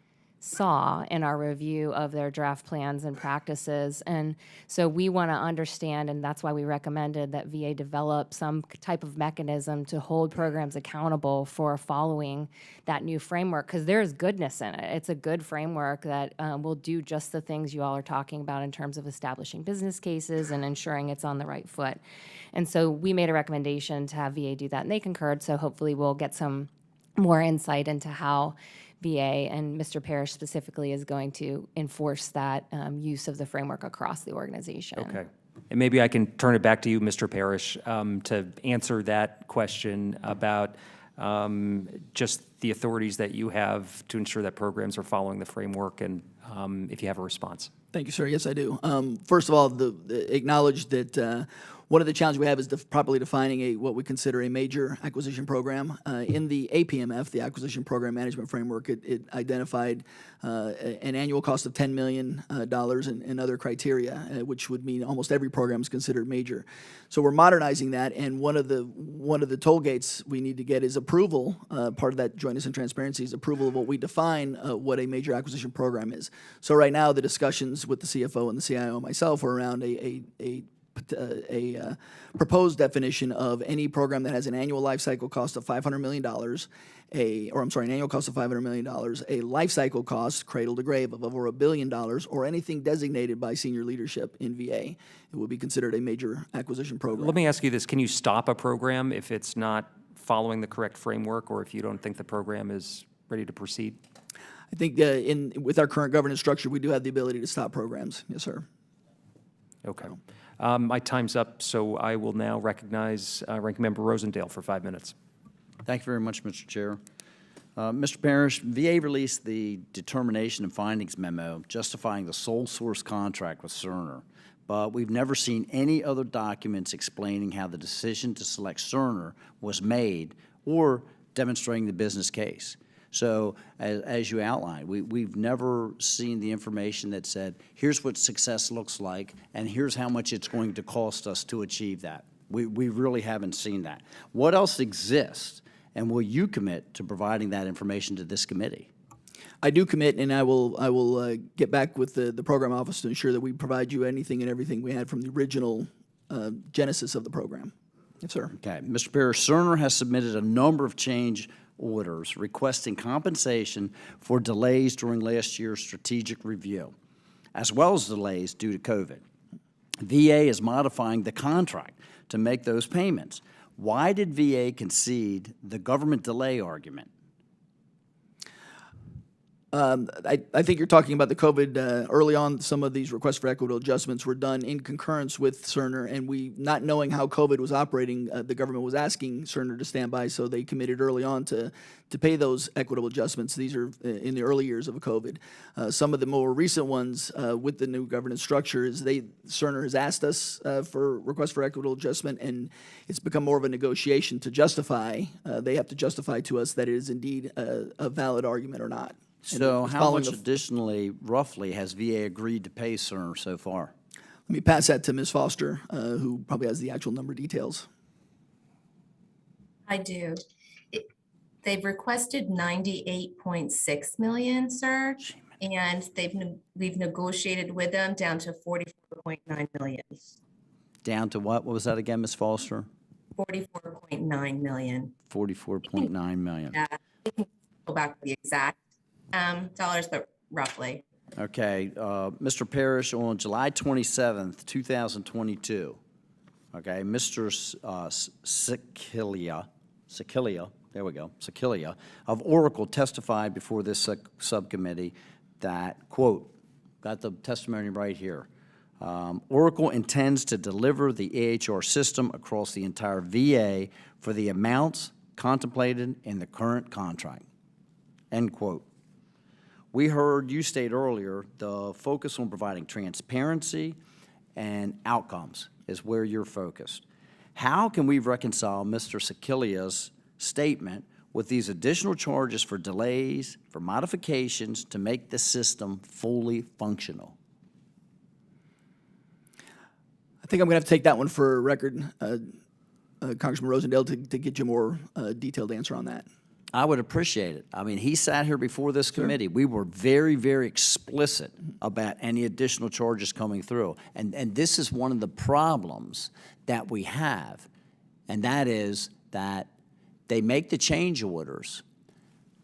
S7: saw in our review of their draft plans and practices. And so we want to understand, and that's why we recommended that VA develop some type of mechanism to hold programs accountable for following that new framework, because there's goodness in it. It's a good framework that will do just the things you all are talking about in terms of establishing business cases and ensuring it's on the right foot. And so we made a recommendation to have VA do that, and they concurred, so hopefully we'll get some more insight into how VA and Mr. Parrish specifically is going to enforce that use of the framework across the organization.
S2: Okay. And maybe I can turn it back to you, Mr. Parrish, to answer that question about just the authorities that you have to ensure that programs are following the framework, and if you have a response.
S6: Thank you, sir. Yes, I do. First of all, acknowledge that one of the challenges we have is properly defining what we consider a major acquisition program. In the APMF, the Acquisition Program Management Framework, it identified an annual cost of $10 million and other criteria, which would mean almost every program is considered major. So we're modernizing that, and one of the toll gates we need to get is approval. Part of that jointness and transparency is approval of what we define what a major acquisition program is. So right now, the discussions with the CFO and the CIO and myself are around a proposed definition of any program that has an annual life cycle cost of $500 million, an annual cost of $500 million, a life cycle cost, cradle to grave, of over $1 billion, or anything designated by senior leadership in VA. It would be considered a major acquisition program.
S2: Let me ask you this. Can you stop a program if it's not following the correct framework, or if you don't think the program is ready to proceed?
S6: I think with our current governance structure, we do have the ability to stop programs. Yes, sir.
S2: Okay. My time's up, so I will now recognize Ranking Member Rosendale for 5 minutes.
S5: Thank you very much, Mr. Chair. Mr. Parrish, VA released the Determination and Findings Memo justifying the sole source contract with Cerner, but we've never seen any other documents explaining how the decision to select Cerner was made or demonstrating the business case. So as you outlined, we've never seen the information that said, here's what success looks like, and here's how much it's going to cost us to achieve that. We really haven't seen that. What else exists, and will you commit to providing that information to this committee?
S6: I do commit, and I will get back with the program office to ensure that we provide you anything and everything we had from the original genesis of the program. Yes, sir.
S5: Okay, Mr. Parrish, Cerner has submitted a number of change orders requesting compensation for delays during last year's strategic review, as well as delays due to COVID. VA is modifying the contract to make those payments. Why did VA concede the government delay argument?
S6: I think you're talking about the COVID, early on, some of these requests for equitable adjustments were done in concurrence with Cerner, and we, not knowing how COVID was operating, the government was asking Cerner to stand by, so they committed early on to pay those equitable adjustments. These are in the early years of COVID. Some of the more recent ones with the new governance structure is Cerner has asked us for requests for equitable adjustment, and it's become more of a negotiation to justify. They have to justify to us that it is indeed a valid argument or not.
S5: So
S6: And
S5: how
S6: following
S5: much additionally, roughly, has VA agreed to pay Cerner so far?
S6: Let me pass that to Ms. Foster, who probably has the actual number details.
S8: I do. They've requested 98.6 million, sir, and we've negotiated with them down to 44.9 million.
S5: Down to what? What was that again, Ms. Foster?
S8: 44.9 million.
S5: 44.9 million.
S8: Yeah, we can go back to the exact dollars, but roughly.
S5: Okay, Mr. Parrish, on July 27th, 2022, okay, Mr. Sicilia, there we go, Sicilia, of Oracle testified before this subcommittee that, quote, got the testimony right here, Oracle intends to deliver the AHR system across the entire VA for the amounts contemplated in the current contract, end quote. We heard you state earlier the focus on providing transparency and outcomes is where you're focused. How can we reconcile Mr. Sicilia's statement with these additional charges for delays, for modifications to make the system fully functional?
S6: I think I'm going to have to take that one for record, Congressman Rosendale, to get you a more detailed answer on that.
S5: I would appreciate it. I mean, he sat here before this committee. We were very, very explicit about any additional charges coming through. And this is one of the problems that we have, and that is that they make the change orders.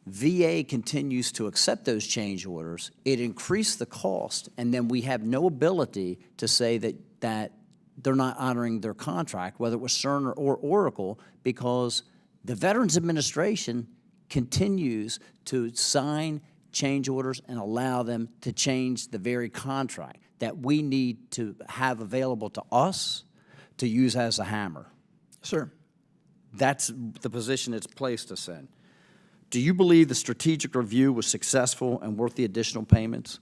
S5: VA continues to accept those change orders. It increased the cost, and then we have no ability to say that they're not honoring their contract, whether it was Cerner or Oracle, because the Veterans Administration continues to sign change orders and allow them to change the very contract that we need to have available to us to use as a hammer.
S6: Sir.
S5: That's the position it's placed us in. Do you believe the strategic review was successful and worth the additional payments?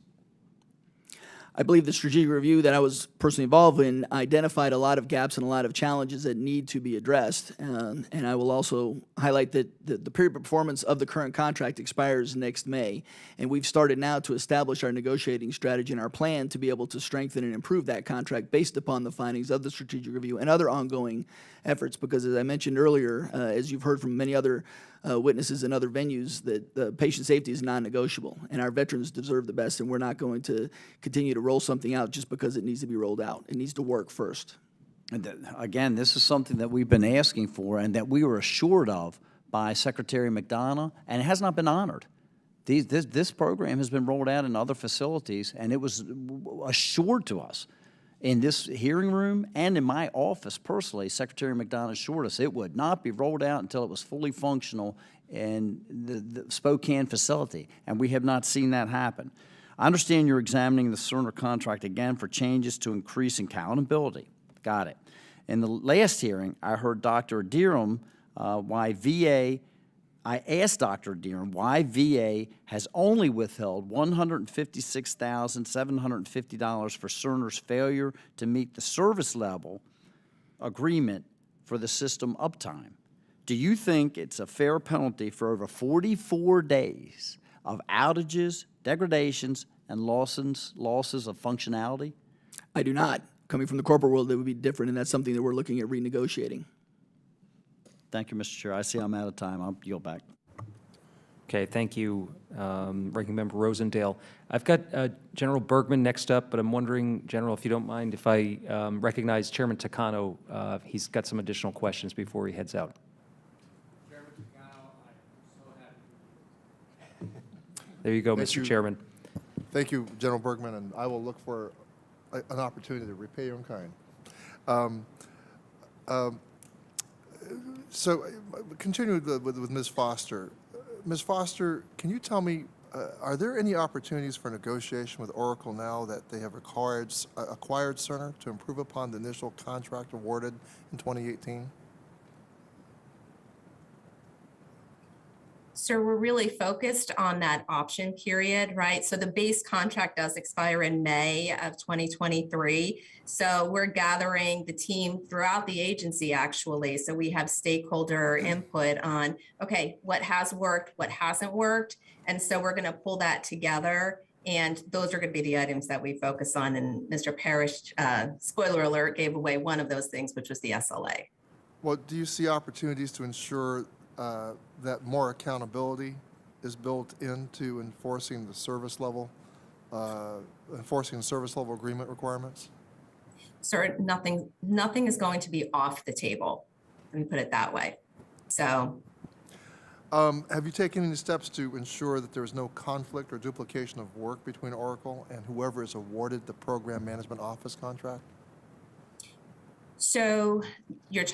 S6: I believe the strategic review that I was personally involved in identified a lot of gaps and a lot of challenges that need to be addressed. And I will also highlight that the period of performance of the current contract expires next May. And we've started now to establish our negotiating strategy and our plan to be able to strengthen and improve that contract based upon the findings of the strategic review and other ongoing efforts. Because as I mentioned earlier, as you've heard from many other witnesses in other venues, that patient safety is non-negotiable, and our veterans deserve the best, and we're not going to continue to roll something out just because it needs to be rolled out. It needs to work first.
S5: And again, this is something that we've been asking for and that we were assured of by Secretary McDonough, and it has not been honored. This program has been rolled out in other facilities, and it was assured to us in this hearing room and in my office personally. Secretary McDonough assured us it would not be rolled out until it was fully functional in the Spokane facility, and we have not seen that happen. I understand you're examining the Cerner contract again for changes to increase accountability. Got it. In the last hearing, I heard Dr. Adirham why VA I asked Dr. Deeren why VA has only withheld $156,750 for Cerner's failure to meet the service level agreement for the system uptime. Do you think it's a fair penalty for over 44 days of outages, degradations, and losses of functionality?
S6: I do not. Coming from the corporate world, it would be different, and that's something that we're looking at renegotiating.
S5: Thank you, Mr. Chair. I see I'm out of time. I'll yield back.
S2: Okay, thank you, Ranking Member Rosendale. I've got General Bergman next up, but I'm wondering, General, if you don't mind, if I recognize Chairman Takano. He's got some additional questions before he heads out. Chairman Takano, I'm so happy. There you go,
S4: Thank
S2: Mr.
S4: you.
S2: Chairman.
S4: Thank you, General Bergman, and I will look for an opportunity to repay you in kind. So, continuing with Ms. Foster. Ms. Foster, can you tell me, are there any opportunities for negotiation with Oracle now that they have acquired Cerner to improve upon the initial contract awarded in 2018?
S8: So we're really focused on that option period, right? So the base contract does expire in May of 2023. So we're gathering the team throughout the agency, actually. So we have stakeholder input on, okay, what has worked, what hasn't worked. And so we're going to pull that together. And those are going to be the items that we focus on. And Mr. Parrish, spoiler alert, gave away one of those things, which was the SLA.
S4: Well, do you see opportunities to ensure that more accountability is built into enforcing the service level agreement requirements?
S8: Sir, nothing is going to be off the table. Let me put it that way. So,
S4: have you taken any steps to ensure that there is no conflict or duplication of work between Oracle and whoever is awarded the Program Management Office contract?
S8: so you're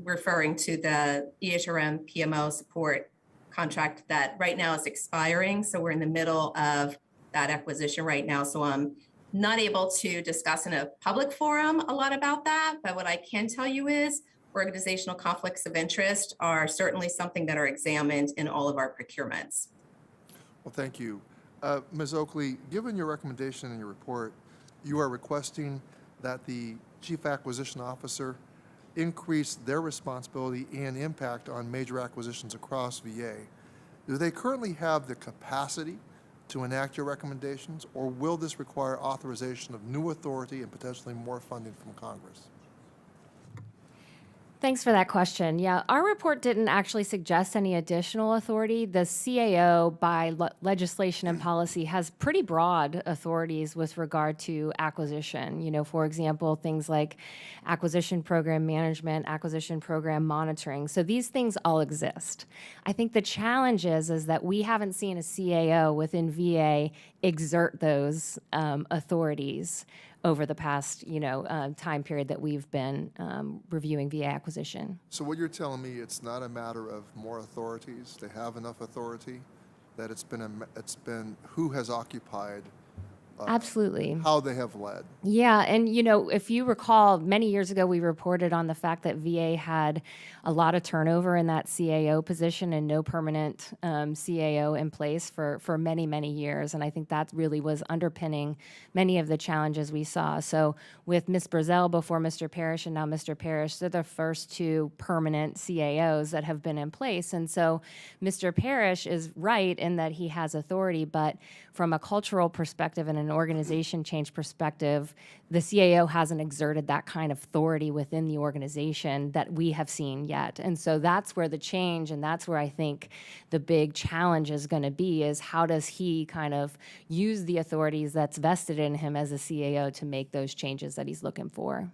S8: referring to the EHRM PMO support contract that right now is expiring. So we're in the middle of that acquisition right now. So I'm not able to discuss in a public forum a lot about that. But what I can tell you is organizational conflicts of interest are certainly something that are examined in all of our procurements.
S4: Well, thank you. Ms. Oakley, given your recommendation in your report, you are requesting that the Chief Acquisition Officer increase their responsibility and impact on major acquisitions across VA. Do they currently have the capacity to enact your recommendations, or will this require authorization of new authority and potentially more funding from Congress?
S7: Thanks for that question. Yeah, our report didn't actually suggest any additional authority. The CAO, by legislation and policy, has pretty broad authorities with regard to acquisition. You know, for example, things like acquisition program management, acquisition program monitoring. So these things all exist. I think the challenge is that we haven't seen a CAO within VA exert those authorities over the past, time period that we've been reviewing VA acquisition.
S4: So what you're telling me, it's not a matter of more authorities, they have enough authority, that it's been who has occupied,
S7: Absolutely.
S4: how they have led.
S7: Yeah, and if you recall, many years ago we reported on the fact that VA had a lot of turnover in that CAO position and no permanent CAO in place for many, many years. And I think that really was underpinning many of the challenges we saw. So with Ms. Brazel before Mr. Parrish and now Mr. Parrish, they're the first two permanent CAOs that have been in place. And so Mr. Parrish is right in that he has authority, but from a cultural perspective and an organization change perspective, the CAO hasn't exerted that kind of authority within the organization that we have seen yet. And so that's where the change, and that's where I think the big challenge is going to be, is how does he kind of use the authorities that's vested in him as a CAO to make those changes that he's looking for.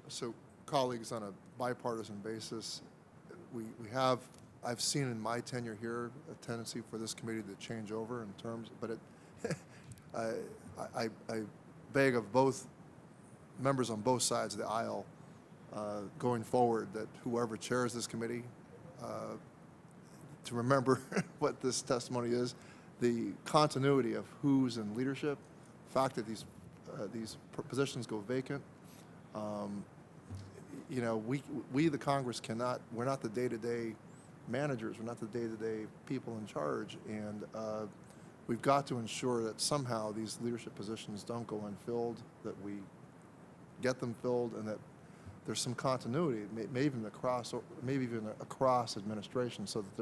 S4: So colleagues, on a bipartisan basis, I've seen in my tenure here a tendency for this committee to change over in terms, but I beg of both members on both sides of the aisle going forward that whoever chairs this committee to remember what this testimony is, the continuity of who's in leadership, the fact that these positions go vacant. We the Congress we're not the day-to-day managers. We're not the day-to-day people in charge. And we've got to ensure that somehow these leadership positions don't go unfilled, that we get them filled, and that there's some continuity, maybe even across administration, so that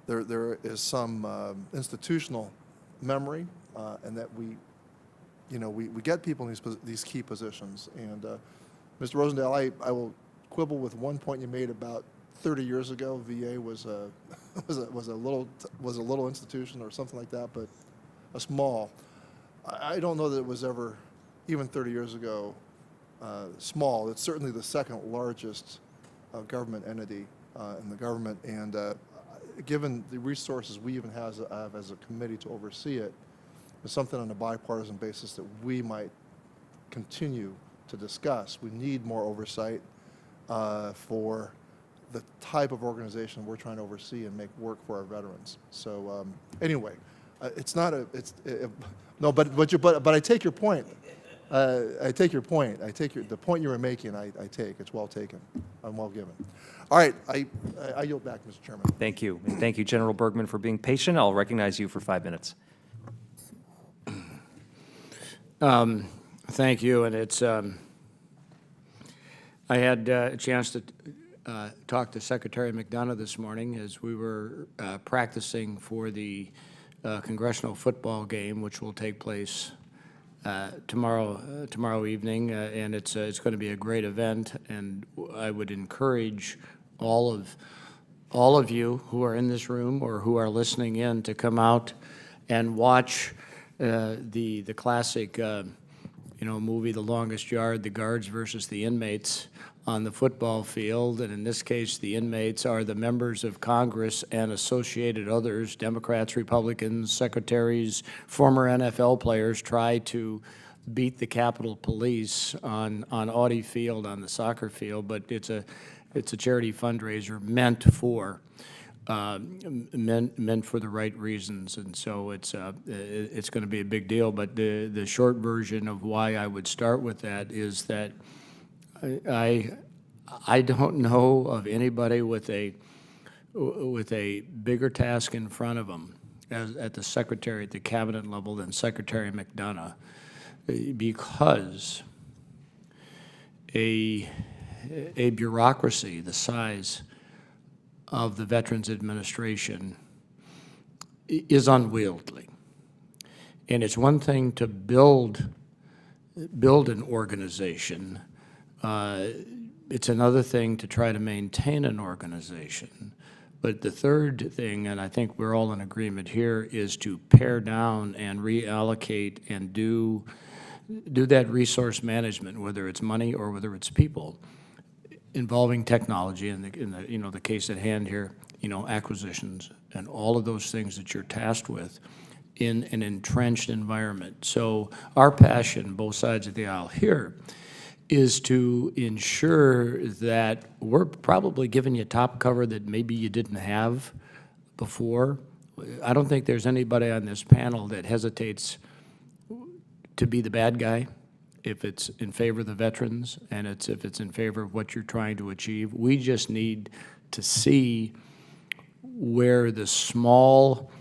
S4: there is some institutional memory, and that we get people in these key positions. And Mr. Rosendale, I will quibble with one point you made about 30 years ago. VA was a little institution or something like that, but a small. I don't know that it was ever, even 30 years ago, small. It's certainly the second largest government entity in the government, and given the resources we even have as a committee to oversee it, it's something on a bipartisan basis that we might continue to discuss. We need more oversight for the type of organization we're trying to oversee and make work for our veterans. So anyway, it's not a, no, but I take your point. I take your point. The point you were making. I take. It's well taken. I'm well given. All right. I yield back, Mr. Chairman.
S2: Thank you. And thank you, General Bergman, for being patient. I'll recognize you for 5 minutes.
S9: Thank you. And it's, I had a chance to talk to Secretary McDonough this morning as we were practicing for the congressional football game, which will take place tomorrow evening, and it's going to be a great event. And I would encourage all of you who are in this room or who are listening in to come out and watch the classic movie, The Longest Yard, the guards versus the inmates on the football field. And in this case, the inmates are the members of Congress and associated others, Democrats, Republicans, secretaries, former NFL players, try to beat the Capitol Police on Audi Field, on the soccer field. But it's a charity fundraiser meant for the right reasons, and so it's going to be a big deal. But the short version of why I would start with that is that I don't know of anybody with a bigger task in front of them at the cabinet level than Secretary McDonough, because a bureaucracy the size of the Veterans Administration is unwieldy. And it's one thing to build an organization. It's another thing to try to maintain an organization. But the third thing, and I think we're all in agreement here, is to pare down and reallocate and do that resource management, whether it's money or whether it's people, involving technology, in the case at hand here, acquisitions and all of those things that you're tasked with in an entrenched environment. So our passion, both sides of the aisle here, is to ensure that we're probably giving you top cover that maybe you didn't have before. I don't think there's anybody on this panel that hesitates to be the bad guy if it's in favor of the veterans and if it's in favor of what you're trying to achieve. We just need to see where the small,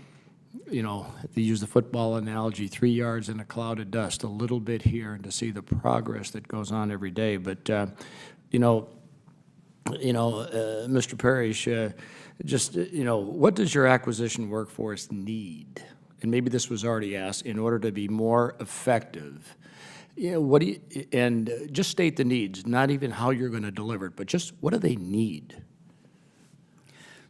S9: to use the football analogy, 3 yards in a cloud of dust, a little bit here, and to see the progress that goes on every day. But, Mr. Parrish, what does your acquisition workforce need? And maybe this was already asked, in order to be more effective. And just state the needs, not even how you're going to deliver it, but just what do they need?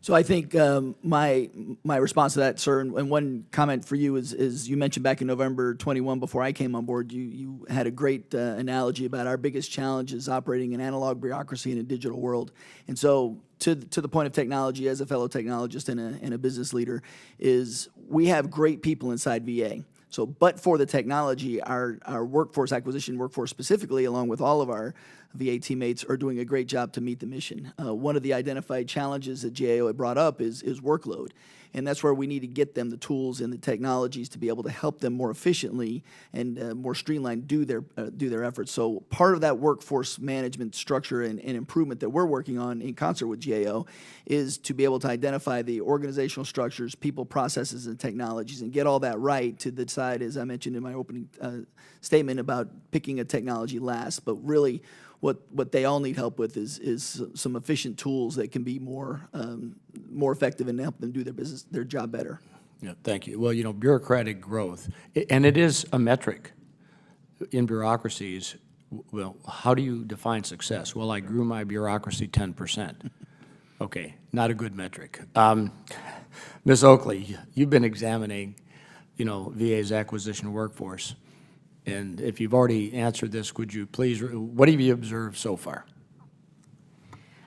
S6: So I think my response to that, sir, and one comment for you is you mentioned back in November 21, before I came on board, you had a great analogy about our biggest challenge is operating an analog bureaucracy in a digital world. And so to the point of technology, as a fellow technologist and a business leader, is we have great people inside VA. So, but for the technology, our workforce acquisition, workforce specifically, along with all of our VA teammates, are doing a great job to meet the mission. One of the identified challenges that GAO had brought up is workload. And that's where we need to get them the tools and the technologies to be able to help them more efficiently and more streamlined do their efforts. So part of that workforce management structure and improvement that we're working on in concert with GAO is to be able to identify the organizational structures, people, processes, and technologies, and get all that right to decide, as I mentioned in my opening statement, about picking a technology last. But really, what they all need help with is some efficient tools that can be more effective and help them do their job better.
S9: Yeah, thank you. Well, you know, bureaucratic growth, and it is a metric in bureaucracies. Well, how do you define success? Well, I grew my bureaucracy 10%. Okay, not a good metric. Ms. Oakley, you've been examining, you know, VA's acquisition workforce. And if you've already answered this, could you please, what have you observed so far?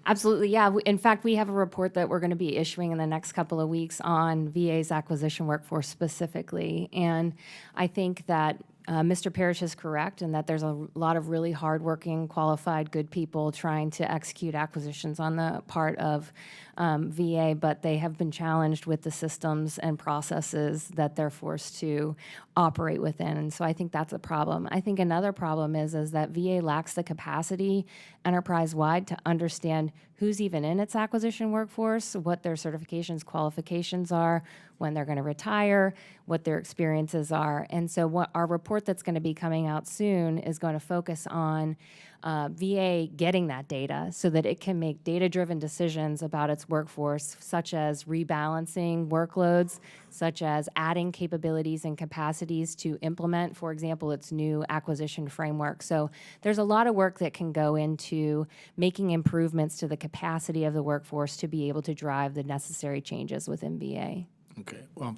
S7: Absolutely, yeah. In fact, we have a report that we're going to be issuing in the next couple of weeks on VA's acquisition workforce specifically. And I think that Mr. Parrish is correct in that there's a lot of really hardworking, qualified, good people trying to execute acquisitions on the part of VA, but they have been challenged with the systems and processes that they're forced to operate within. And so I think that's a problem. I think another problem is that VA lacks the capacity enterprise-wide to understand who's even in its acquisition workforce, what their certifications, qualifications are, when they're going to retire, what their experiences are. And so what our report that's going to be coming out soon is going to focus on VA getting that data so that it can make data-driven decisions about its workforce, such as rebalancing workloads, such as adding capabilities and capacities to implement, for example, its new acquisition framework. So there's a lot of work that can go into making improvements to the capacity of the workforce to be able to drive the necessary changes within VA.
S9: Okay, well,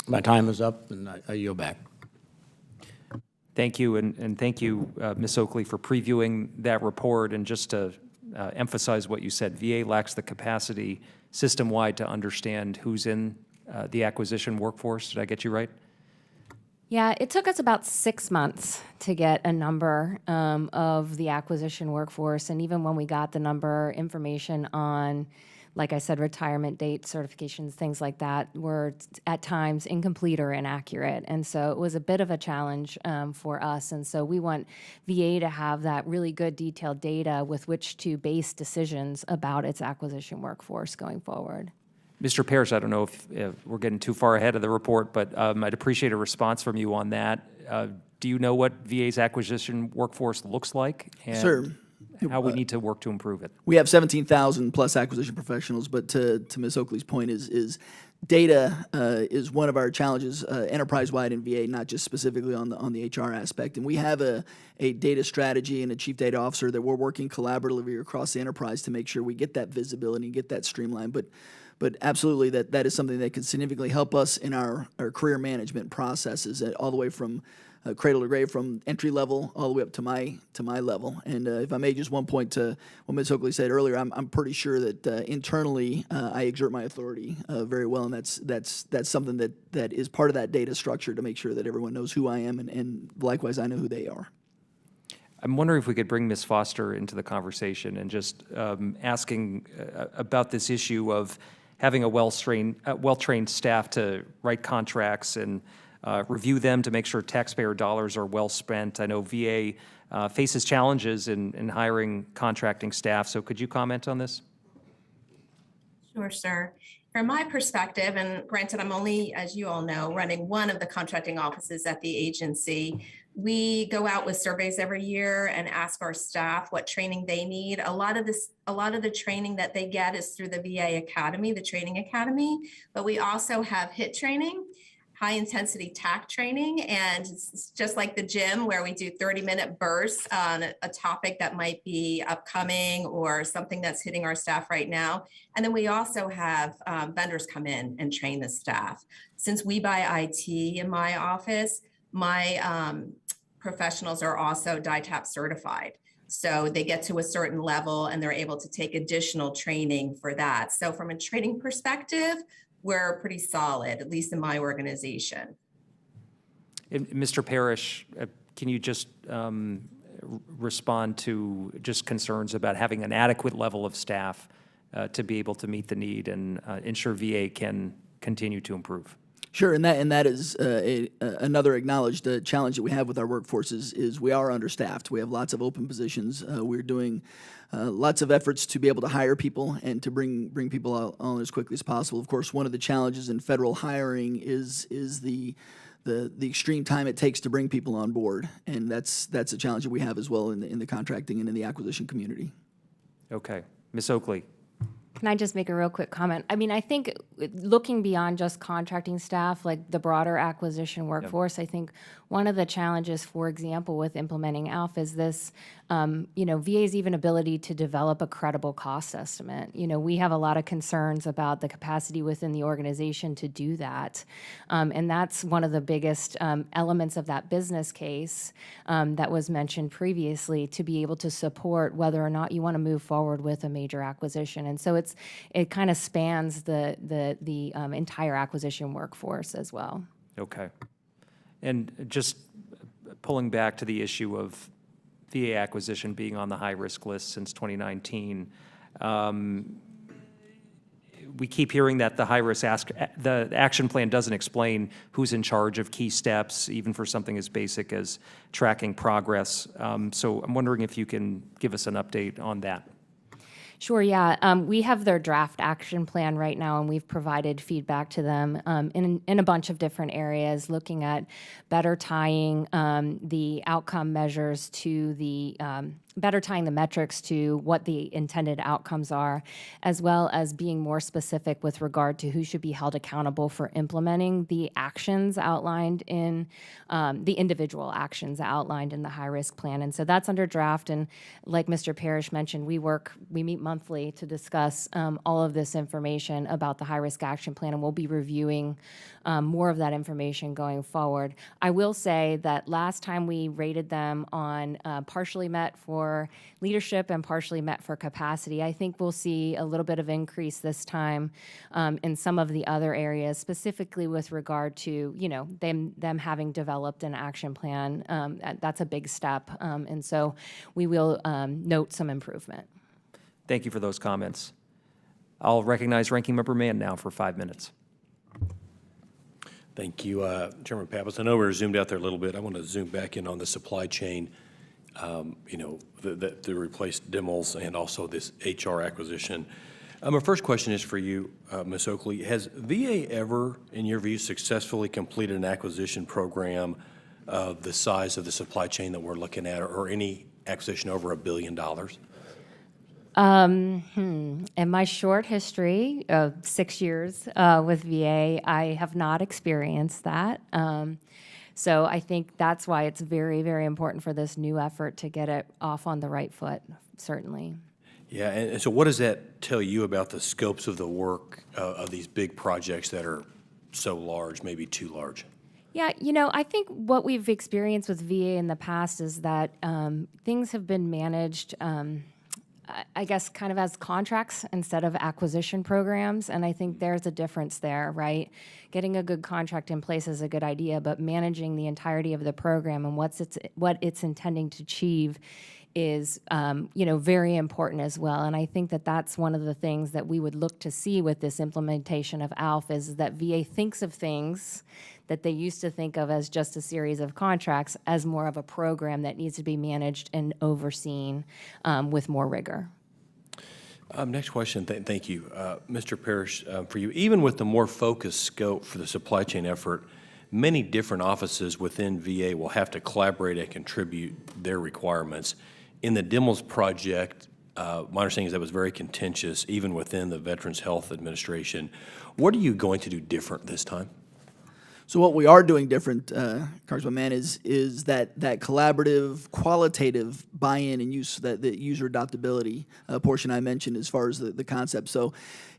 S9: my time is up, and I yield back.
S2: Thank you, and thank you, Ms. Oakley, for previewing that report. And just to emphasize what you said, VA lacks the capacity system-wide to understand who's in the acquisition workforce. Did I get you right?
S7: Yeah, it took us about 6 months to get a number of the acquisition workforce. And even when we got the number, information on, like I said, retirement date, certifications, things like that were at times incomplete or inaccurate. And so it was a bit of a challenge for us. And so we want VA to have that really good detailed data with which to base decisions about its acquisition workforce going forward.
S2: Mr. Parrish, I don't know if we're getting too far ahead of the report, but I'd appreciate a response from you on that. Do you know what VA's acquisition workforce looks like? And
S6: Sure.
S2: how we need to work to improve it?
S6: We have 17,000 plus acquisition professionals, but to Ms. Oakley's point is data is one of our challenges enterprise-wide in VA, not just specifically on the HR aspect. And we have a data strategy and a chief data officer that we're working collaboratively across the enterprise to make sure we get that visibility and get that streamlined. But absolutely, that is something that can significantly help us in our career management processes, all the way from cradle to grave, from entry level all the way up to my level. And if I may, just one point to what Ms. Oakley said earlier, I'm pretty sure that internally I exert my authority very well, and that's something that is part of that data structure to make sure that everyone knows who I am, and likewise I know who they are.
S2: I'm wondering if we could bring Ms. Foster into the conversation and just asking about this issue of having a well-trained staff to write contracts and review them to make sure taxpayer dollars are well spent. I know VA faces challenges in hiring contracting staff, so could you comment on this?
S8: Sure, sir. From my perspective, and granted, I'm only, as you all know, running one of the contracting offices at the agency. We go out with surveys every year and ask our staff what training they need. A lot of the training that they get is through the VA Academy, the training academy, but we also have HIT training, high intensity TAC training. And it's just like the gym where we do 30-minute bursts on a topic that might be upcoming or something that's hitting our staff right now. And then we also have vendors come in and train the staff. Since we buy IT in my office, my professionals are also DITAP certified. So they get to a certain level and they're able to take additional training for that. So from a training perspective, we're pretty solid, at least in my organization.
S2: And Mr. Parrish, can you just respond to just concerns about having an adequate level of staff to be able to meet the need and ensure VA can continue to improve.
S6: Sure, and that is another acknowledged challenge that we have with our workforce is we are understaffed. We have lots of open positions. We're doing lots of efforts to be able to hire people and to bring people on as quickly as possible. Of course, one of the challenges in federal hiring is the extreme time it takes to bring people on board, and that's a challenge that we have as well in the contracting and in the acquisition community.
S2: Okay. Ms. Oakley.
S7: Can I just make a real quick comment? I mean, I think looking beyond just contracting staff, like the broader acquisition workforce, I think one of the challenges, for example, with implementing ALF is this, VA's even ability to develop a credible cost estimate. We have a lot of concerns about the capacity within the organization to do that. And that's one of the biggest elements of that business case that was mentioned previously, to be able to support whether or not you want to move forward with a major acquisition. And so it kind of spans the entire acquisition workforce as well.
S2: Okay. And just pulling back to the issue of VA acquisition being on the high-risk list since 2019, we keep hearing that the the action plan doesn't explain who's in charge of key steps, even for something as basic as tracking progress. So I'm wondering if you can give us an update on that.
S7: Sure, yeah. We have their draft action plan right now, and we've provided feedback to them in a bunch of different areas, looking at better tying the outcome measures to the better tying the metrics to what the intended outcomes are, as well as being more specific with regard to who should be held accountable for implementing the actions outlined in the individual actions outlined in the high-risk plan. And so that's under draft, and like Mr. Parrish mentioned, we meet monthly to discuss all of this information about the high-risk action plan, and we'll be reviewing more of that information going forward. I will say that last time we rated them on partially met for leadership and partially met for capacity. I think we'll see a little bit of increase this time in some of the other areas, specifically with regard to them having developed an action plan. That's a big step, and so we will note some improvement.
S2: Thank you for those comments. I'll recognize Ranking Member Mann now for 5 minutes.
S3: Thank you, Chairman Pappas. I know we're zoomed out there a little bit. I want to zoom back in on the supply chain, to replace DIMLs and also this HR acquisition. My first question is for you, Ms. Oakley. Has VA ever, in your view, successfully completed an acquisition program of the size of the supply chain that we're looking at, or any acquisition over $1 billion?
S7: In my short history of 6 years with VA, I have not experienced that. So I think that's why it's very, very important for this new effort to get it off on the right foot, certainly.
S3: Yeah, and so what does that tell you about the scopes of the work of these big projects that are so large, maybe too large?
S7: Yeah, I think what we've experienced with VA in the past is that things have been managed I guess kind of as contracts instead of acquisition programs, and I think there's a difference there, right? Getting a good contract in place is a good idea, but managing the entirety of the program and what it's intending to achieve is, very important as well. And I think that that's one of the things that we would look to see with this implementation of ALF is that VA thinks of things that they used to think of as just a series of contracts as more of a program that needs to be managed and overseen with more rigor.
S3: Next question, thank you. Mr. Parrish, for you, even with the more focused scope for the supply chain effort, many different offices within VA will have to collaborate and contribute their requirements. In the DIMLs project, my understanding is that was very contentious, even within the Veterans Health Administration. What are you going to do different this time?
S6: So what we are doing different, Congressman Mann, is that collaborative, qualitative buy-in and use, that the user adoptability portion I mentioned as far as the concept. So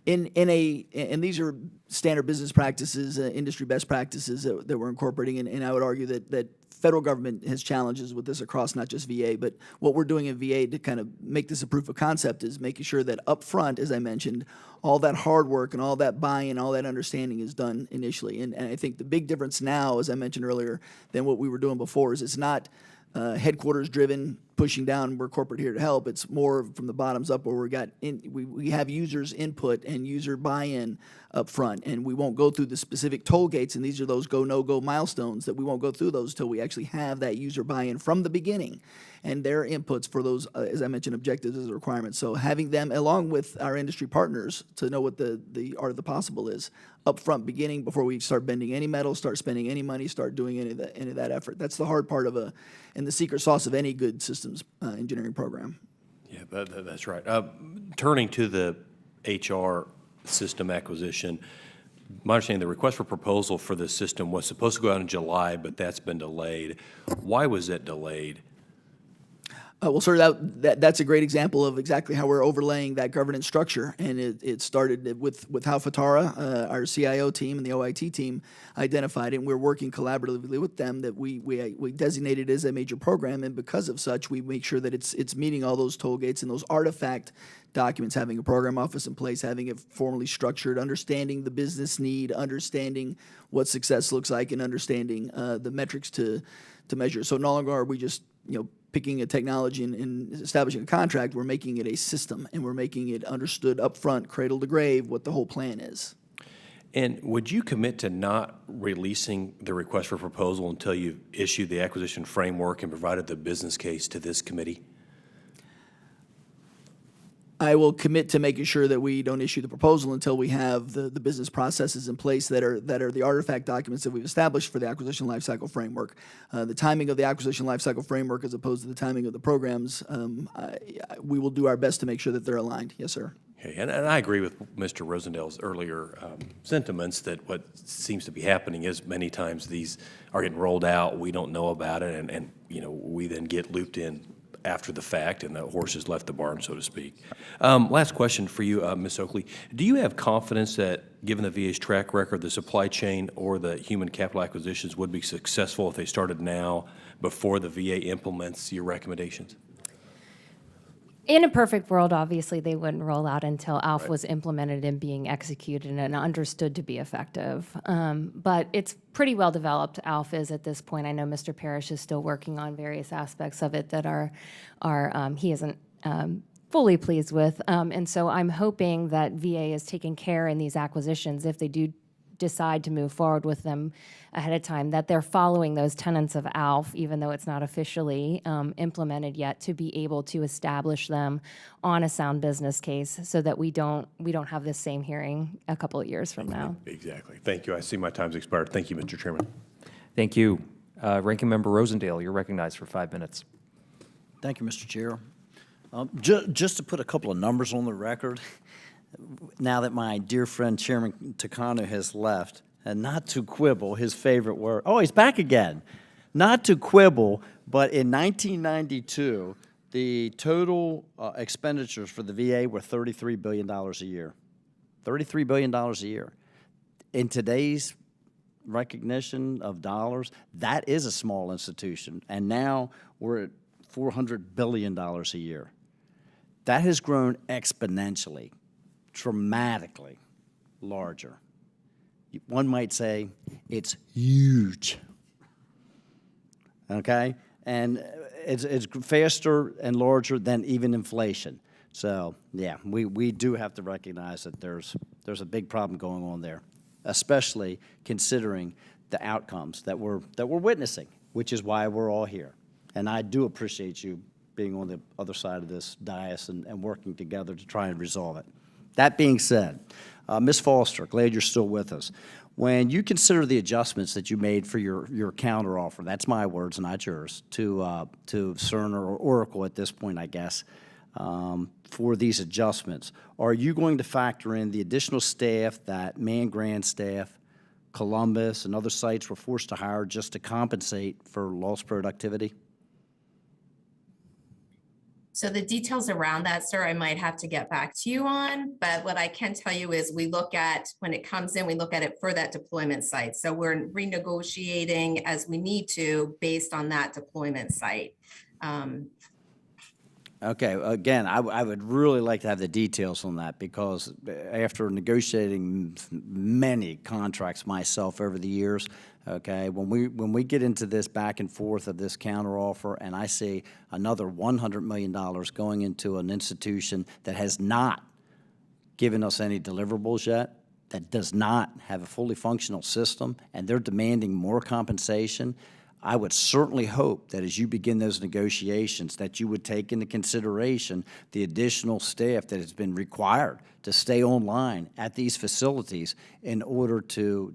S6: and these are standard business practices, industry best practices that we're incorporating, and I would argue that federal government has challenges with this across not just VA, but what we're doing in VA to kind of make this a proof of concept is making sure that up front, as I mentioned, all that hard work and all that buy-in, all that understanding is done initially. And I think the big difference now, as I mentioned earlier, than what we were doing before is it's not headquarters-driven, pushing down, we're corporate here to help. It's more from the bottoms up where we have users input and user buy-in up front, and we won't go through the specific toll gates, and these are those go, no-go milestones that we won't go through those till we actually have that user buy-in from the beginning and their inputs for those, as I mentioned, objectives as a requirement. So having them, along with our industry partners, to know what the art of the possible is up front beginning before we start bending any metal, start spending any money, start doing any of that effort. That's the hard part and the secret sauce of any good systems engineering program.
S3: Yeah, that's right. Turning to the HR system acquisition, my understanding, the request for proposal for the system was supposed to go out in July, but that's been delayed. Why was that delayed?
S6: Well, sir, that's a great example of exactly how we're overlaying that governance structure, and it started with how Fatara, our CIO team and the OIT team identified it, and we're working collaboratively with them that we designated as a major program, and because of such, we make sure that it's meeting all those toll gates and those artifact documents, having a program office in place, having it formally structured, understanding the business need, understanding what success looks like, and understanding the metrics to measure. So no longer are we just picking a technology and establishing a contract. We're making it a system, and we're making it understood up front, cradle to grave, what the whole plan is.
S3: And would you commit to not releasing the request for proposal until you've issued the acquisition framework and provided the business case to this committee?
S6: I will commit to making sure that we don't issue the proposal until we have the business processes in place that are the artifact documents that we've established for the acquisition lifecycle framework. The timing of the acquisition lifecycle framework as opposed to the timing of the programs, we will do our best to make sure that they're aligned. Yes, sir.
S3: Okay, and I agree with Mr. Rosendale's earlier sentiments that what seems to be happening is many times these are getting rolled out, we don't know about it, and we then get looped in after the fact, and the horse has left the barn, so to speak. Last question for you, Ms. Oakley. Do you have confidence that, given the VA's track record, the supply chain or the human capital acquisitions would be successful if they started now before the VA implements your recommendations?
S7: In a perfect world, obviously, they wouldn't roll out until ALF was implemented and being executed and understood to be effective. But it's pretty well developed, ALF is at this point. I know Mr. Parrish is still working on various aspects of it that he isn't fully pleased with. And so I'm hoping that VA is taking care in these acquisitions, if they do decide to move forward with them ahead of time, that they're following those tenets of ALF, even though it's not officially implemented yet, to be able to establish them on a sound business case so that we don't have this same hearing a couple of years from now.
S3: Exactly. Thank you. I see my time's expired. Thank you, Mr. Chairman.
S2: Thank you. Ranking Member Rosendale, you're recognized for 5 minutes.
S5: Thank you, Mr. Chair. Just to put a couple of numbers on the record, now that my dear friend Chairman Takano has left, and not to quibble, his favorite word. Oh, he's back again. Not to quibble, but in 1992, the total expenditures for the VA were $33 billion a year. $33 billion a year. In today's recognition of dollars, that is a small institution, and now we're at $400 billion a year. That has grown exponentially, dramatically larger. One might say it's huge, okay? And it's faster and larger than even inflation. So, yeah, we do have to recognize that there's a big problem going on there, especially considering the outcomes that we're witnessing, which is why we're all here. And I do appreciate you being on the other side of this dais and working together to try and resolve it. That being said, Ms. Foster, glad you're still with us. When you consider the adjustments that you made for your counteroffer, that's my words, not yours, to Cerner or Oracle at this point, I guess, for these adjustments, are you going to factor in the additional staff that Man Grand staff, Columbus, and other sites were forced to hire just to compensate for lost productivity?
S8: So the details around that, sir, I might have to get back to you on, but what I can tell you is we look at, when it comes in, we look at it for that deployment site. So we're renegotiating as we need to based on that deployment site.
S5: Okay, again, I would really like to have the details on that, because after negotiating many contracts myself over the years, okay, when we get into this back and forth of this counteroffer, and I see another $100 million going into an institution that has not given us any deliverables yet, that does not have a fully functional system, and they're demanding more compensation, I would certainly hope that as you begin those negotiations, that you would take into consideration the additional staff that has been required to stay online at these facilities in order to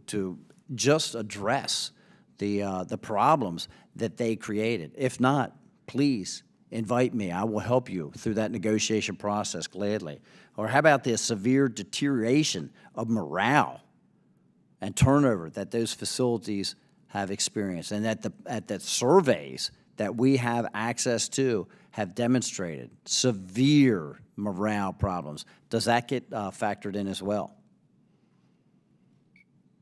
S5: just address the problems that they created. If not, please invite me. I will help you through that negotiation process gladly. Or how about the severe deterioration of morale and turnover that those facilities have experienced, and that surveys that we have access to have demonstrated severe morale problems? Does that get factored in as well?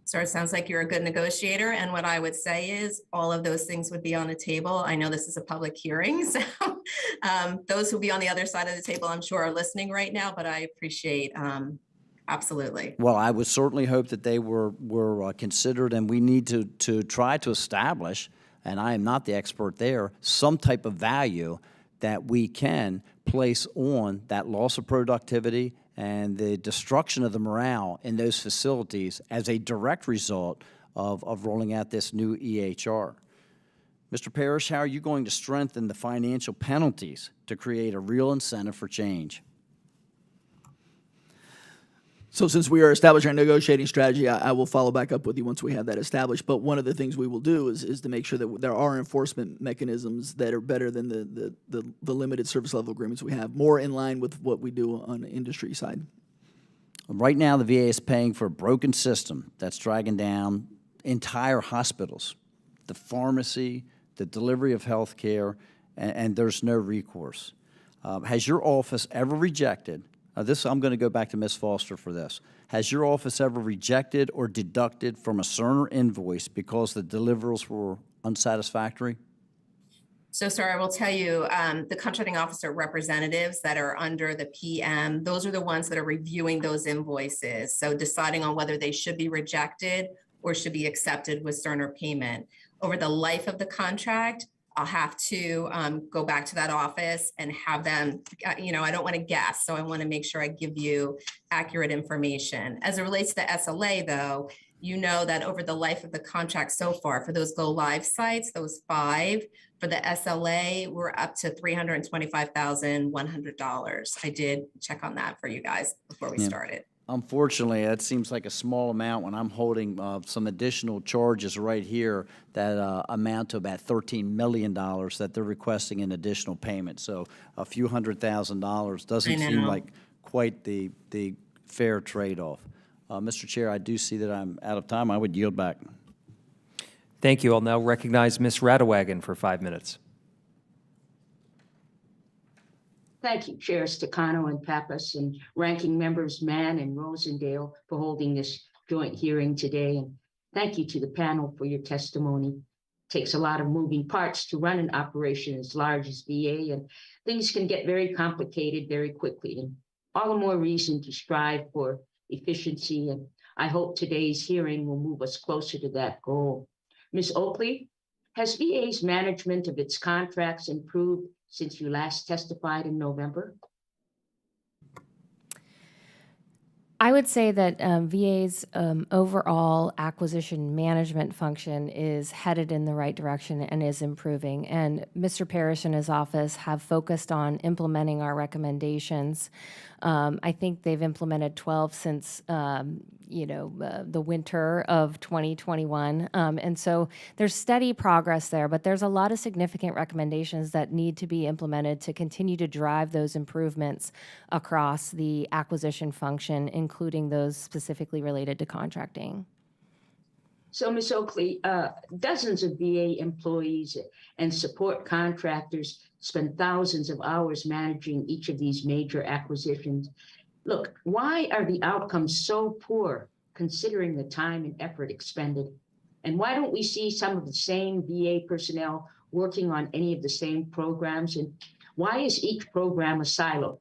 S8: So it sounds like you're a good negotiator. And what I would say is all of those things would be on the table. I know this is a public hearing, so those who be on the other side of the table, I'm sure, are listening right now, but I appreciate, absolutely.
S5: Well, I would certainly hope that they were considered, and we need to try to establish, and I am not the expert there, some type of value that we can place on that loss of productivity and the destruction of the morale in those facilities as a direct result of rolling out this new EHR. Mr. Parrish, how are you going to strengthen the financial penalties to create a real incentive for change?
S6: So since we are establishing our negotiating strategy, I will follow back up with you once we have that established. But one of the things we will do is to make sure that there are enforcement mechanisms that are better than the limited service level agreements we have, more in line with what we do on the industry side.
S5: Right now, the VA is paying for a broken system that's dragging down entire hospitals, the pharmacy, the delivery of health care, and there's no recourse. Has your office ever rejected, I'm going to go back to Ms. Foster for this. Has your office ever rejected or deducted from a Cerner invoice because the deliverables were unsatisfactory?
S8: So, sir, I will tell you, the contracting officer representatives that are under the PM, those are the ones that are reviewing those invoices. So deciding on whether they should be rejected or should be accepted with Cerner payment. Over the life of the contract, I'll have to go back to that office and have them, I don't want to guess, so I want to make sure I give you accurate information. As it relates to the SLA, though, you know that over the life of the contract so far, for those go live sites, those 5, for the SLA, we're up to $325,100. I did check on that for you guys before we started.
S5: Unfortunately, that seems like a small amount when I'm holding some additional charges right here that amount to about $13 million that they're requesting an additional payment. So a few $100,000 doesn't seem like quite the fair trade-off. Mr. Chair, I do see that I'm out of time. I would yield back.
S2: Thank you. I'll now recognize Ms. Radewagen for 5 minutes.
S10: Thank you, Chairs Takano and Pappas, and Ranking Members Mann and Rosendale for holding this joint hearing today. And thank you to the panel for your testimony. It takes a lot of moving parts to run an operation as large as VA, and things can get very complicated very quickly. And all the more reason to strive for efficiency. And I hope today's hearing will move us closer to that goal. Ms. Oakley, has VA's management of its contracts improved since you last testified in November?
S7: I would say that VA's overall acquisition management function is headed in the right direction and is improving. And Mr. Parrish and his office have focused on implementing our recommendations. I think they've implemented 12 since the winter of 2021. And so there's steady progress there, but there's a lot of significant recommendations that need to be implemented to continue to drive those improvements across the acquisition function, including those specifically related to contracting.
S10: So, Ms. Oakley, dozens of VA employees and support contractors spend thousands of hours managing each of these major acquisitions. Look, why are the outcomes so poor considering the time and effort expended? And why don't we see some of the same VA personnel working on any of the same programs? And Why is each program a silo?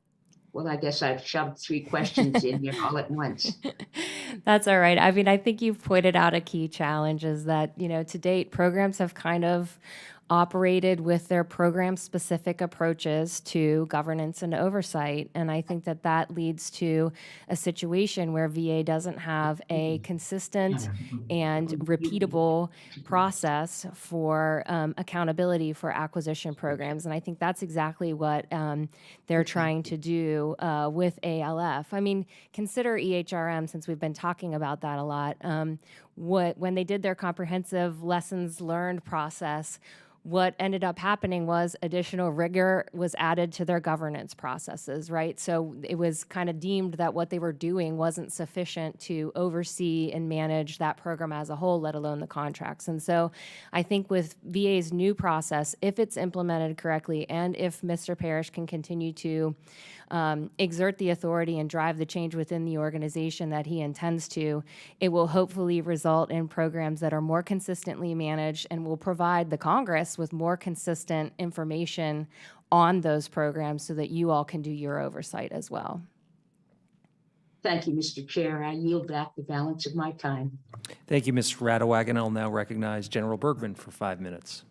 S10: Well, I guess I've shoved 3 questions in here all at once.
S7: That's all right. I mean, I think you've pointed out a key challenge is that, to date, programs have kind of operated with their program-specific approaches to governance and oversight. And I think that that leads to a situation where VA doesn't have a consistent and repeatable process for accountability for acquisition programs. And I think that's exactly what they're trying to do with ALF. I mean, consider EHRM, since we've been talking about that a lot. When they did their comprehensive lessons learned process, what ended up happening was additional rigor was added to their governance processes, right? So it was kind of deemed that what they were doing wasn't sufficient to oversee and manage that program as a whole, let alone the contracts. And so I think with VA's new process, if it's implemented correctly and if Mr. Parrish can continue to exert the authority and drive the change within the organization that he intends to, it will hopefully result in programs that are more consistently managed and will provide the Congress with more consistent information on those programs so that you all can do your oversight as well.
S10: Thank you, Mr. Chair. I yield back the balance of my time.
S2: Thank you, Ms. Radewagen. I'll now recognize General Bergman for 5 minutes.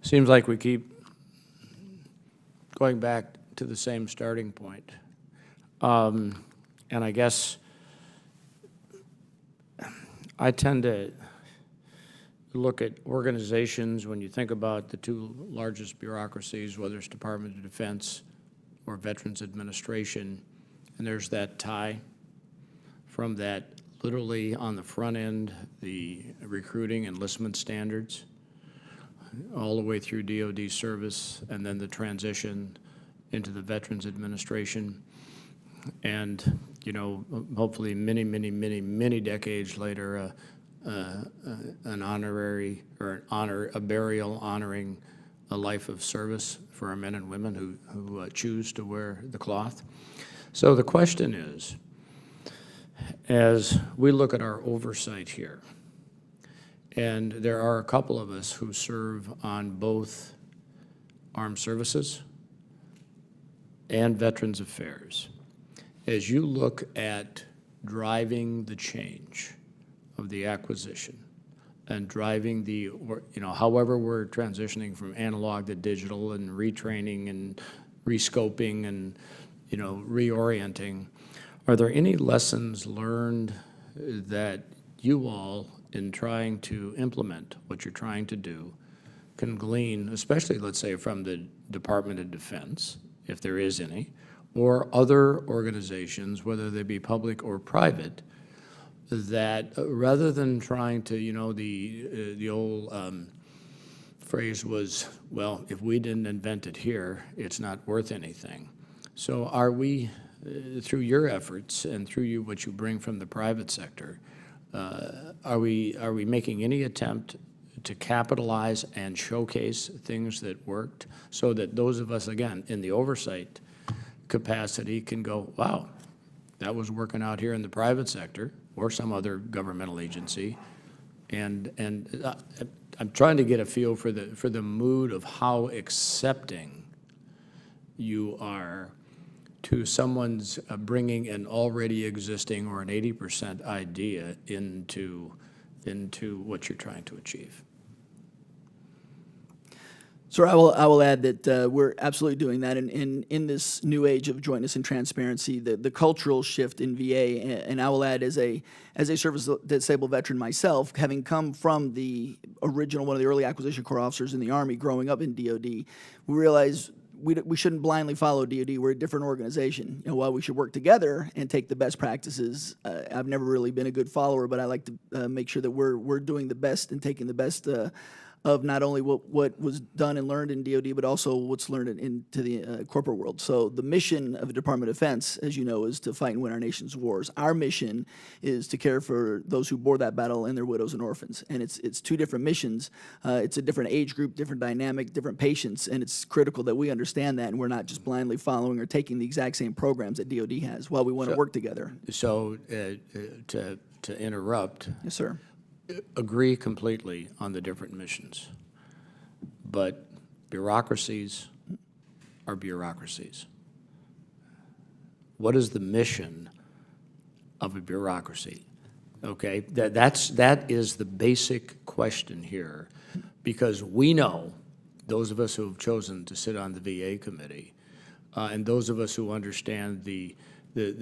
S9: Seems like we keep going back to the same starting point. And I guess I tend to look at organizations when you think about the 2 largest bureaucracies, whether it's Department of Defense or Veterans Administration, and there's that tie from that literally on the front end, the recruiting enlistment standards, all the way through DoD service, and then the transition into the Veterans Administration. And, hopefully many decades later, an honorary or a burial honoring a life of service for our men and women who choose to wear the cloth. So the question is, as we look at our oversight here, and there are a couple of us who serve on both Armed Services and Veterans Affairs. As you look at driving the change of the acquisition and driving the, however we're transitioning from analog to digital and retraining and rescoping and, reorienting, are there any lessons learned that you all, in trying to implement what you're trying to do, can glean, especially, let's say, from the Department of Defense, if there is any, or other organizations, whether they be public or private, that rather than trying to, the old phrase was, well, if we didn't invent it here, it's not worth anything. So are we, through your efforts and through what you bring from the private sector, are we making any attempt to capitalize and showcase things that worked so that those of us, again, in the oversight capacity can go, wow, that was working out here in the private sector or some other governmental agency. And I'm trying to get a feel for the mood of how accepting you are to someone's bringing an already existing or an 80% idea into what you're trying to achieve.
S6: Sir, I will add that we're absolutely doing that. In this new age of jointness and transparency, the cultural shift in VA, and I will add as a service-disabled veteran myself, having come from the original, one of the early acquisition corps officers in the Army, growing up in DoD, we realized we shouldn't blindly follow DoD. We're a different organization. While we should work together and take the best practices, I've never really been a good follower, but I like to make sure that we're doing the best and taking the best of not only what was done and learned in DoD, but also what's learned into the corporate world. So the mission of the Department of Defense, as you know, is to fight and win our nation's wars. Our mission is to care for those who bore that battle and their widows and orphans. And it's 2 different missions. It's a different age group, different dynamic, different patients, and it's critical that we understand that and we're not just blindly following or taking the exact same programs that DoD has while we want to work together.
S9: So to interrupt,
S6: Yes, sir.
S9: agree completely on the different missions, but bureaucracies are bureaucracies. What is the mission of a bureaucracy? Okay, that is the basic question here, because we know, those of us who have chosen to sit on the VA committee, and those of us who understand the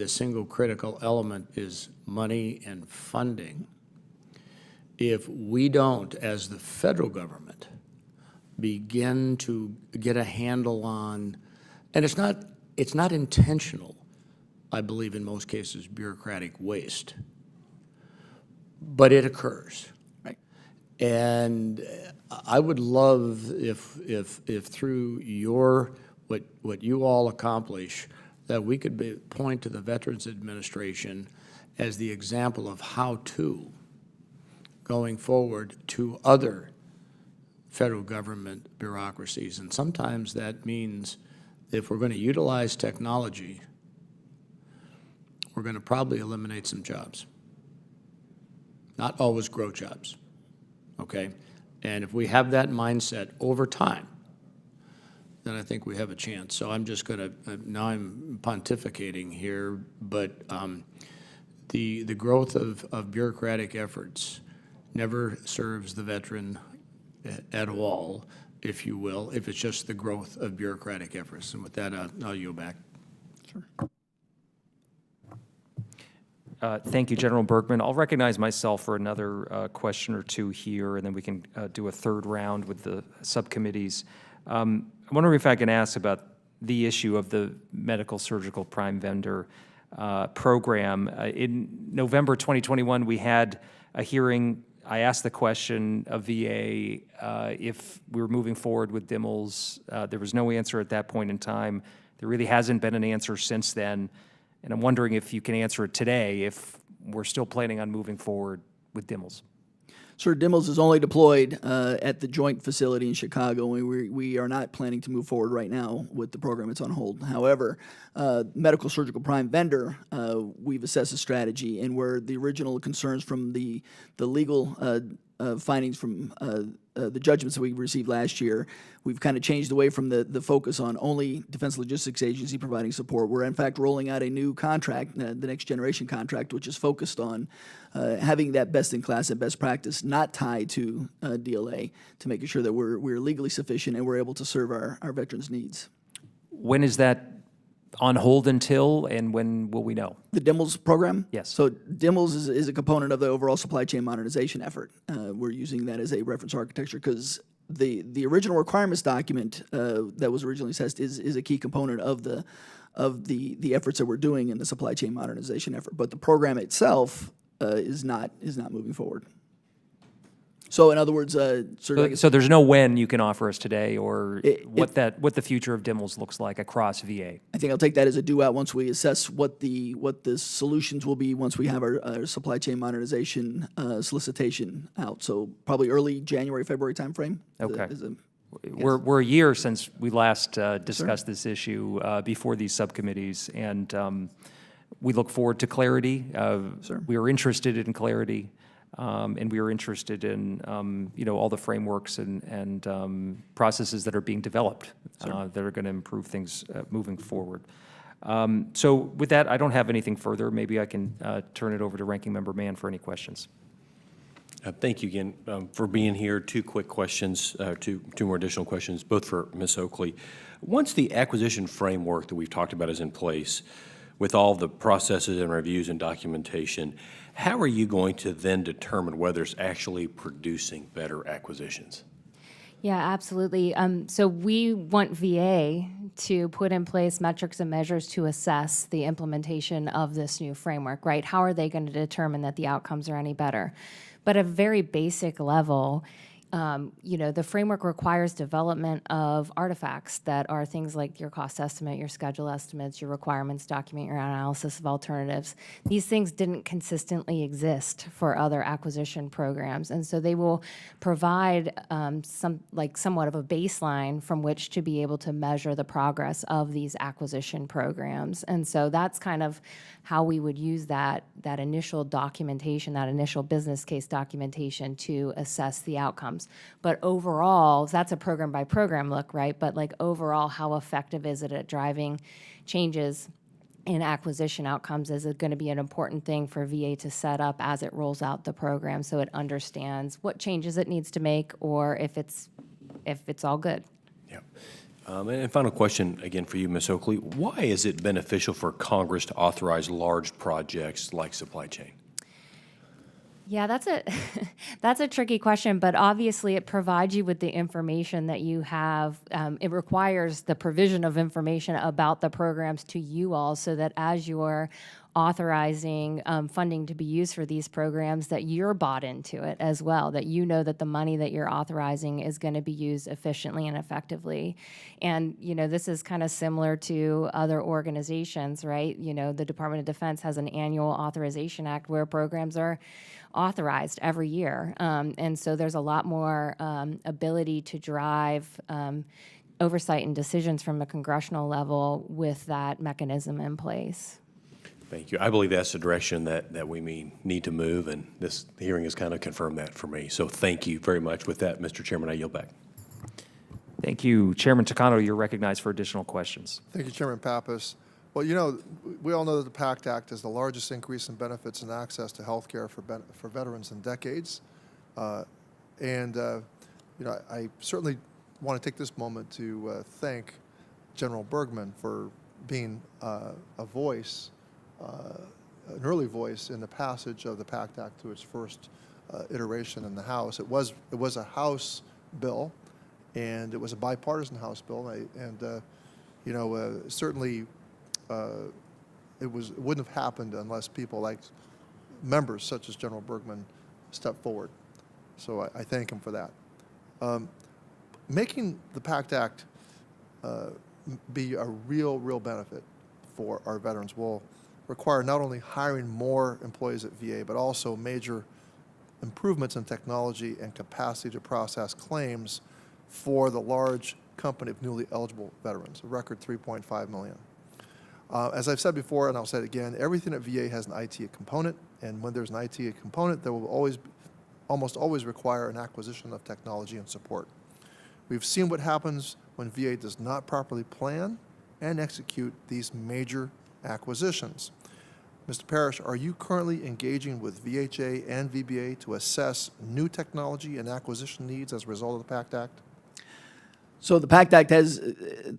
S9: single critical element is money and funding. If we don't, as the federal government, begin to get a handle on, and it's not intentional, I believe in most cases, bureaucratic waste, but it occurs.
S6: Right.
S9: And I would love if through your, what you all accomplish, that we could point to the Veterans Administration as the example of how to, going forward, to other federal government bureaucracies. And sometimes that means if we're going to utilize technology, we're going to probably eliminate some jobs. Not always grow jobs, okay? And if we have that mindset over time, then I think we have a chance. So I'm just going to, now I'm pontificating here, but the growth of bureaucratic efforts never serves the veteran at all, if you will, if it's just the growth of bureaucratic efforts. And with that, I'll yield back.
S6: Sure.
S2: Thank you, General Bergman. I'll recognize myself for another question or two here, and then we can do a third round with the subcommittees. I'm wondering if I can ask about the issue of the medical surgical prime vendor program. In November 2021, we had a hearing. I asked the question of VA if we were moving forward with DIMLs. There was no answer at that point in time. There really hasn't been an answer since then. And I'm wondering if you can answer it today, if we're still planning on moving forward with DIMLs.
S6: Sir, DIMLs is only deployed at the joint facility in Chicago. We are not planning to move forward right now with the program. It's on hold. However, medical surgical prime vendor, we've assessed a strategy, and where the original concerns from the legal findings from the judgments that we received last year, we've kind of changed away from the focus on only Defense Logistics Agency providing support. We're in fact rolling out a new contract, the next generation contract, which is focused on having that best-in-class and best practice not tied to DLA, to making sure that we're legally sufficient and we're able to serve our veterans' needs.
S2: When is that on hold until, and when will we know?
S6: The DIMLs program?
S2: Yes.
S6: So DIMLs is a component of the overall supply chain modernization effort. We're using that as a reference architecture because the original requirements document that was originally assessed is a key component of the efforts that we're doing in the supply chain modernization effort. But the program itself is not moving forward. So in other words,
S2: so there's no when you can offer us today, or what the future of DIMLs looks like across VA.
S6: I think I'll take that as a due out once we assess what the solutions will be once we have our supply chain modernization solicitation out. So probably early January, February timeframe.
S2: Okay.
S6: Yes.
S2: We're a year since we last discussed this issue before these subcommittees, and we look forward to clarity. We are interested in clarity. And we are interested in, all the frameworks and processes that are being developed that are going to improve things moving forward. So with that, I don't have anything further. Maybe I can turn it over to Ranking Member Mann for any questions.
S3: Thank you again for being here. Two quick questions, two more additional questions, both for Ms. Oakley. Once the acquisition framework that we've talked about is in place, with all the processes and reviews and documentation, how are you going to then determine whether it's actually producing better acquisitions?
S7: Yeah, absolutely. So we want VA to put in place metrics and measures to assess the implementation of this new framework, right? How are they going to determine that the outcomes are any better? But at a very basic level, The framework requires development of artifacts that are things like your cost estimate, your schedule estimates, your requirements document, your analysis of alternatives. These things didn't consistently exist for other acquisition programs, and so they will provide somewhat of a baseline from which to be able to measure the progress of these acquisition programs. And so that's kind of how we would use that initial documentation, that initial business case documentation to assess the outcomes. But overall, that's a program by program look, right? But like overall, how effective is it at driving changes in acquisition outcomes? Is it going to be an important thing for VA to set up as it rolls out the program so it understands what changes it needs to make, or if it's all good?
S3: Yeah. And final question again for you, Ms. Oakley. Why is it beneficial for Congress to authorize large projects like supply chain?
S7: Yeah, that's a tricky question, but obviously it provides you with the information that you have. It requires the provision of information about the programs to you all, so that as you're authorizing funding to be used for these programs, that you're bought into it as well, that you know that the money that you're authorizing is going to be used efficiently and effectively. And, this is kind of similar to other organizations, right? The Department of Defense has an annual authorization act where programs are authorized every year. And so there's a lot more ability to drive oversight and decisions from a congressional level with that mechanism in place.
S3: Thank you. I believe that's the direction that we need to move, and this hearing has kind of confirmed that for me. So thank you very much. With that, Mr. Chairman, I yield back.
S2: Thank you. Chairman Takano, you're recognized for additional questions.
S4: Thank you, Chairman Pappas. Well, we all know that the PACT Act is the largest increase in benefits and access to health care for veterans in decades. I certainly want to take this moment to thank General Bergman for being a voice, an early voice in the passage of the PACT Act to its first iteration in the House. It was a House bill, and it was a bipartisan House bill, certainly it wouldn't have happened unless people like members such as General Bergman stepped forward. So I thank him for that. Making the PACT Act be a real benefit for our veterans will require not only hiring more employees at VA, but also major improvements in technology and capacity to process claims for the large company of newly eligible veterans, a record 3.5 million. As I've said before, and I'll say it again, everything at VA has an IT component, and when there's an IT component, there will almost always require an acquisition of technology and support. We've seen what happens when VA does not properly plan and execute these major acquisitions. Mr. Parrish, are you currently engaging with VHA and VBA to assess new technology and acquisition needs as a result of the PACT Act?
S6: So the PACT Act has,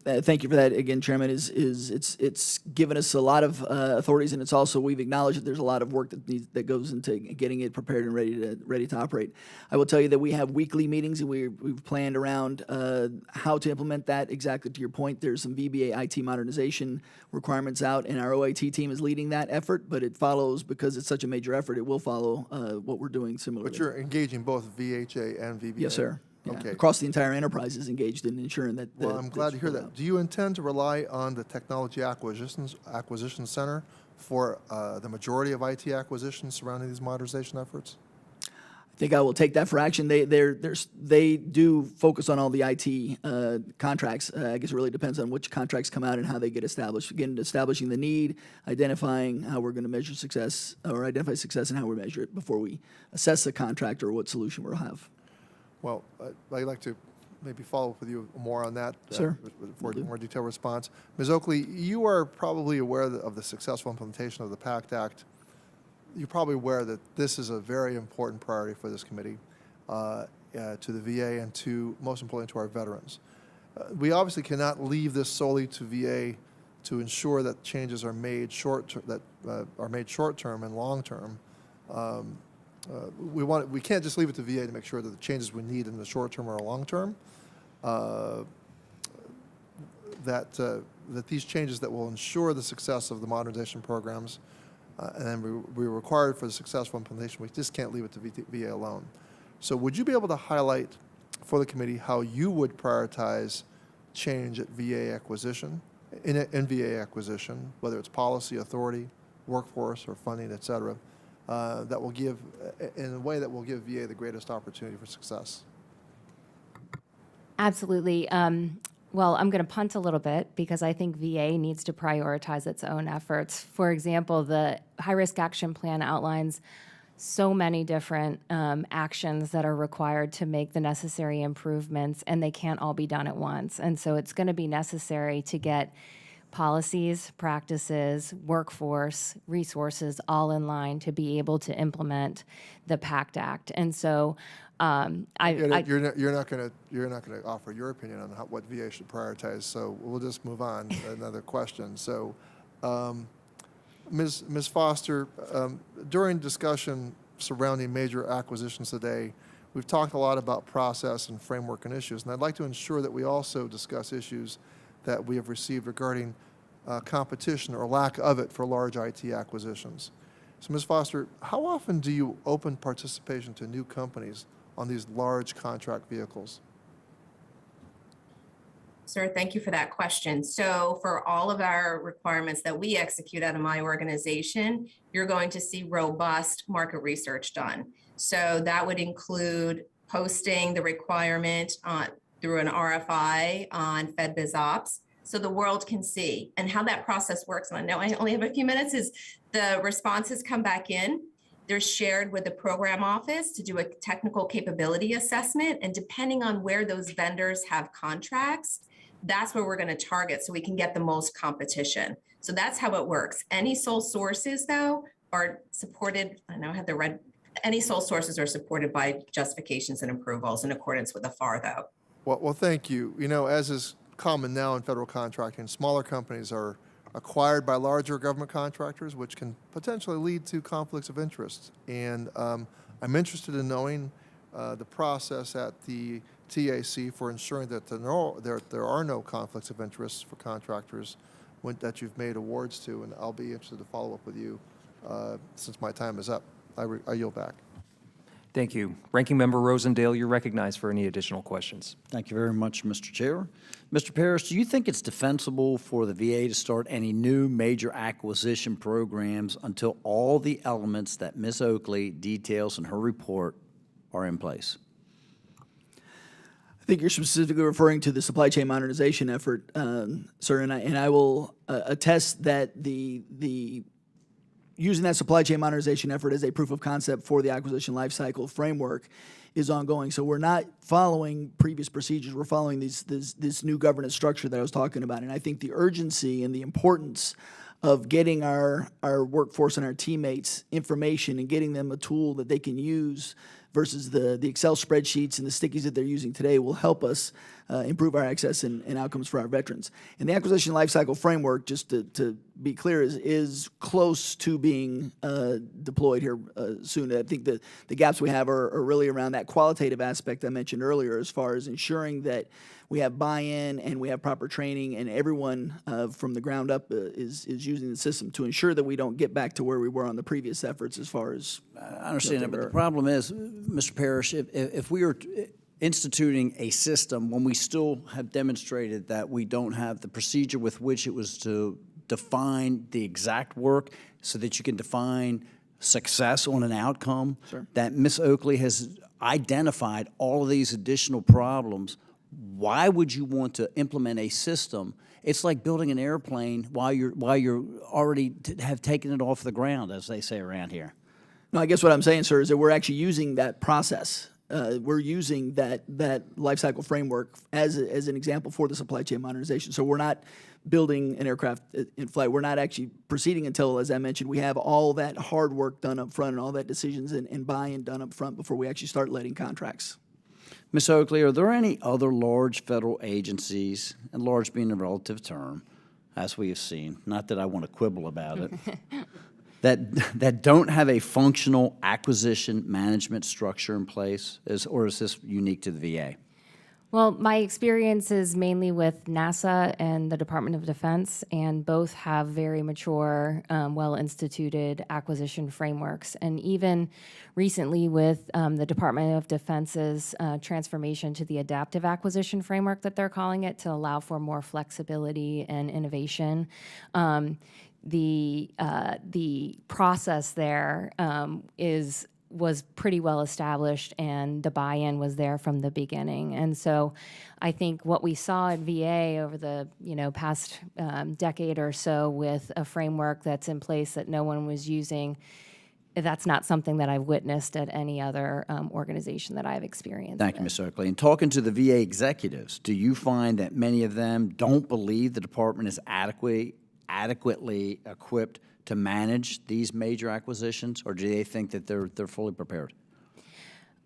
S6: thank you for that again, Chairman, it's given us a lot of authorities, and it's also, we've acknowledged that there's a lot of work that goes into getting it prepared and ready to operate. I will tell you that we have weekly meetings, and we've planned around how to implement that. Exactly to your point, there's some VBA IT modernization requirements out, and our OIT team is leading that effort, but it follows, because it's such a major effort, it will follow what we're doing similarly.
S4: But you're engaging both VHA and VBA?
S6: Yes, sir. Yeah.
S4: Okay.
S6: Across the entire enterprise is engaged in ensuring that.
S4: Well, I'm glad to hear that. Do you intend to rely on the Technology Acquisition Center for the majority of IT acquisitions surrounding these modernization efforts?
S6: I think I will take that for action. They do focus on all the IT contracts. I guess it really depends on which contracts come out and how they get established. Again, establishing the need, identifying how we're going to measure success, or identify success and how we measure it before we assess the contract or what solution we'll have.
S4: Well, I'd like to maybe follow up with you more on that
S6: Sure.
S4: For a more detailed response. Ms. Oakley, you are probably aware of the successful implementation of the PACT Act. You're probably aware that this is a very important priority for this committee, to the VA, and most importantly, to our veterans. We obviously cannot leave this solely to VA to ensure that changes are made short-term and long-term. We can't just leave it to VA to make sure that the changes we need in the short term or long term, that these changes that will ensure the success of the modernization programs, and then we're required for the successful implementation. We just can't leave it to VA alone. So would you be able to highlight for the committee how you would prioritize change at VA acquisition, in VA acquisition, whether it's policy, authority, workforce, or funding, et cetera, that will give, in a way that will give VA the greatest opportunity for success?
S7: Absolutely. Well, I'm going to punt a little bit because I think VA needs to prioritize its own efforts. For example, the high-risk action plan outlines so many different actions that are required to make the necessary improvements, and they can't all be done at once. And so it's going to be necessary to get policies, practices, workforce, resources all in line to be able to implement the PACT Act. And so
S4: You're not going to offer your opinion on what VA should prioritize, so we'll just move on to another question. So, Ms. Foster, during discussion surrounding major acquisitions today, we've talked a lot about process and framework and issues, and I'd like to ensure that we also discuss issues that we have received regarding competition or lack of it for large IT acquisitions. So, Ms. Foster, how often do you open participation to new companies on these large contract vehicles?
S8: Sir, thank you for that question. So for all of our requirements that we execute out of my organization, you're going to see robust market research done. So that would include posting the requirement through an RFI on FedBizOps, so the world can see. And how that process works, and I know I only have a few minutes, is the responses come back in. They're shared with the program office to do a technical capability assessment. And depending on where those vendors have contracts, that's where we're going to target so we can get the most competition. So that's how it works. Any sole sources, though, are supported. I know I have the red. Any sole sources are supported by justifications and approvals in accordance with the FAR, though.
S4: Well, thank you. You know, as is common now in federal contracting, smaller companies are acquired by larger government contractors, which can potentially lead to conflicts of interest. And I'm interested in knowing the process at the TAC for ensuring that there are no conflicts of interest for contractors that you've made awards to, and I'll be interested to follow up with you since my time is up. I yield back.
S2: Thank you. Ranking Member Rosendale, you're recognized for any additional questions.
S5: Thank you very much, Mr. Chair. Mr. Parrish, do you think it's defensible for the VA to start any new major acquisition programs until all the elements that Ms. Oakley details in her report are in place?
S6: I think you're specifically referring to the supply chain modernization effort, sir, and I will attest that the using that supply chain modernization effort as a proof of concept for the acquisition lifecycle framework is ongoing. So we're not following previous procedures. We're following this new governance structure that I was talking about. And I think the urgency and the importance of getting our workforce and our teammates information and getting them a tool that they can use versus the Excel spreadsheets and the stickies that they're using today will help us improve our access and outcomes for our veterans. And the acquisition lifecycle framework, just to be clear, is close to being deployed here soon. I think the gaps we have are really around that qualitative aspect I mentioned earlier, as far as ensuring that we have buy-in and we have proper training, and everyone from the ground up is using the system to ensure that we don't get back to where we were on the previous efforts as far as.
S5: I understand that, but the problem is, Mr. Parrish, if we are instituting a system when we still have demonstrated that we don't have the procedure with which it was to define the exact work so that you can define success on an outcome,
S6: Sure.
S5: that Ms. Oakley has identified all of these additional problems, why would you want to implement a system? It's like building an airplane while you're already have taken it off the ground, as they say around here.
S6: No, I guess what I'm saying, sir, is that we're actually using that process. We're using that life cycle framework as an example for the supply chain modernization. So we're not building an aircraft in flight. We're not actually proceeding until, as I mentioned, we have all that hard work done up front and all that decisions and buy-in done up front before we actually start letting contracts.
S5: Ms. Oakley, are there any other large federal agencies, and large being a relative term, as we have seen, not that I want to quibble about it, that don't have a functional acquisition management structure in place, or is this unique to the VA?
S7: Well, my experience is mainly with NASA and the Department of Defense, and both have very mature, well-instituted acquisition frameworks. And even recently with the Department of Defense's transformation to the adaptive acquisition framework that they're calling it, to allow for more flexibility and innovation. The process there was pretty well established, and the buy-in was there from the beginning. And so I think what we saw at VA over the past decade or so with a framework that's in place that no one was using, that's not something that I've witnessed at any other organization that I've experienced.
S5: Thank you, Ms. Oakley. And talking to the VA executives, do you find that many of them don't believe the department is adequately equipped to manage these major acquisitions, or do they think that they're fully prepared?